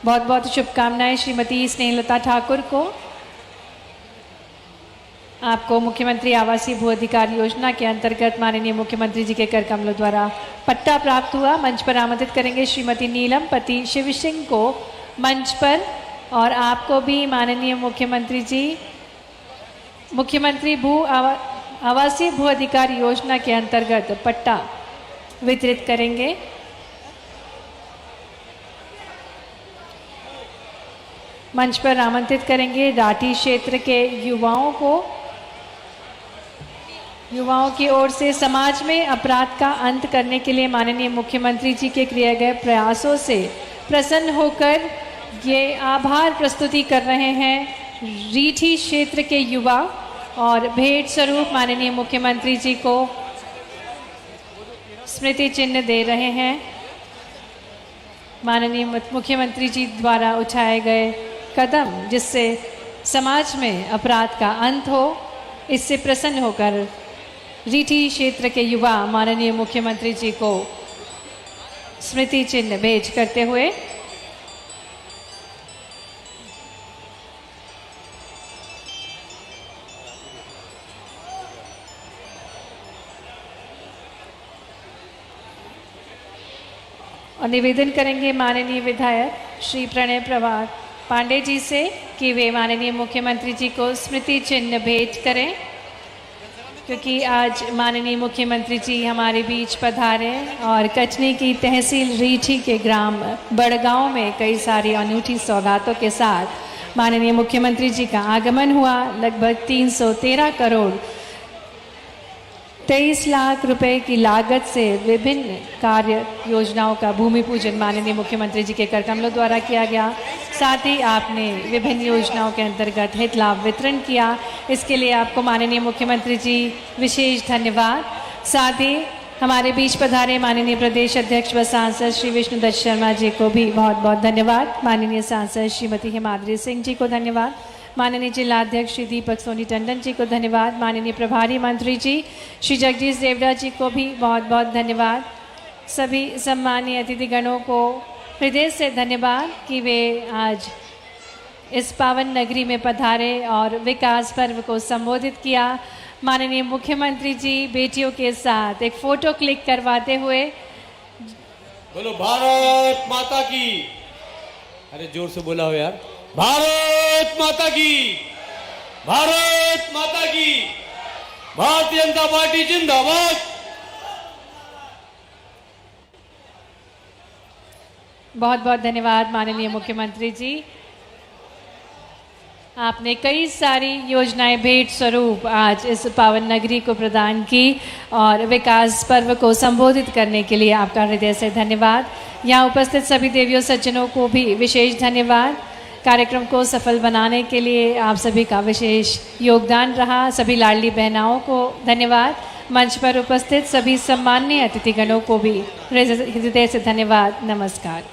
बहुत बहुत शुभकामनाएं श्रीमती स्नेहलता ठाकुर को। आपको मुख्यमंत्री आवासीय भू अधिकार योजना के अंतर्गत माननीय मुख्यमंत्री जी के कर कमलों द्वारा पट्टा प्राप्त हुआ। मंच पर आमंत्रित करेंगे श्रीमती नीलम, पति शिव सिंह को मंच पर, और आपको भी माननीय मुख्यमंत्री जी मुख्यमंत्री आवासीय भू अधिकार योजना के अंतर्गत पट्टा वितरित करेंगे। मंच पर आमंत्रित करेंगे राठी क्षेत्र के युवाओं की ओर से समाज में अपराध का अंत करने के लिए माननीय मुख्यमंत्री जी के किए गए प्रयासों से प्रसन्न होकर ये आभार प्रस्तुति कर रहे हैं रीठी क्षेत्र के युवा, और भेंट स्वरूप माननीय मुख्यमंत्री जी को स्मृति चिन्ह दे रहे हैं। माननीय मुख्यमंत्री जी द्वारा उठाए गए कदम जिससे समाज में अपराध का अंत हो, इससे प्रसन्न होकर रीठी क्षेत्र के युवा माननीय मुख्यमंत्री जी को स्मृति चिन्ह भेंट करते हुए और निवेदन करेंगे माननीय विधायक श्री प्रणय प्रभात पांडे जी से कि वे माननीय मुख्यमंत्री जी को स्मृति चिन्ह भेंट करें, क्योंकि आज माननीय मुख्यमंत्री जी हमारे बीच पधारे और कचनी की तहसील रीठी के ग्राम बड़गांव में कई सारी अनूठी सौगातों के साथ माननीय मुख्यमंत्री जी का आगमन हुआ। लगभग 313 करोड़ 23 लाख रुपए की लागत से विभिन्न कार्य योजनाओं का भूमि पूजन माननीय मुख्यमंत्री जी के कर कमलों द्वारा किया गया। साथ ही आपने विभिन्न योजनाओं के अंतर्गत हित लाभ वितरण किया, इसके लिए आपको माननीय मुख्यमंत्री जी विशेष धन्यवाद। साथ ही हमारे बीच पधारे माननीय प्रदेश अध्यक्ष व सांसद श्री विष्णुदत्त शर्मा जी को भी बहुत बहुत धन्यवाद। माननीय सांसद श्रीमती हिमाद्री सिंह जी को धन्यवाद। माननीय जिलाध्यक्ष श्री दीपक सोनी टंडन जी को धन्यवाद। माननीय प्रभारी मंत्री जी श्री जगदीश देवड़ा जी को भी बहुत बहुत धन्यवाद। सभी सम्मानीय अतिथिगणों को हृदय से धन्यवाद कि वे आज इस पावन नगरी में पधारे और विकास पर्व को संबोधित किया। माननीय मुख्यमंत्री जी बेटियों के साथ एक फोटो क्लिक करवाते हुए बोलो भारत माता की। अरे जोर से बोला हो यार। भारत माता की, भारत माता की, भारतीय जनता पार्टी जिंदाबाद। बहुत बहुत धन्यवाद माननीय मुख्यमंत्री जी। आपने कई सारी योजनाएं भेंट स्वरूप आज इस पावन नगरी को प्रदान की और विकास पर्व को संबोधित करने के लिए आपका हृदय से धन्यवाद। यहाँ उपस्थित सभी देवियों सज्जनों को भी विशेष धन्यवाद। कार्यक्रम को सफल बनाने के लिए आप सभी का विशेष योगदान रहा। सभी लाडली बहनाओं को धन्यवाद। मंच पर उपस्थित सभी सम्माननीय अतिथिगणों को भी हृदय से धन्यवाद। नमस्कार।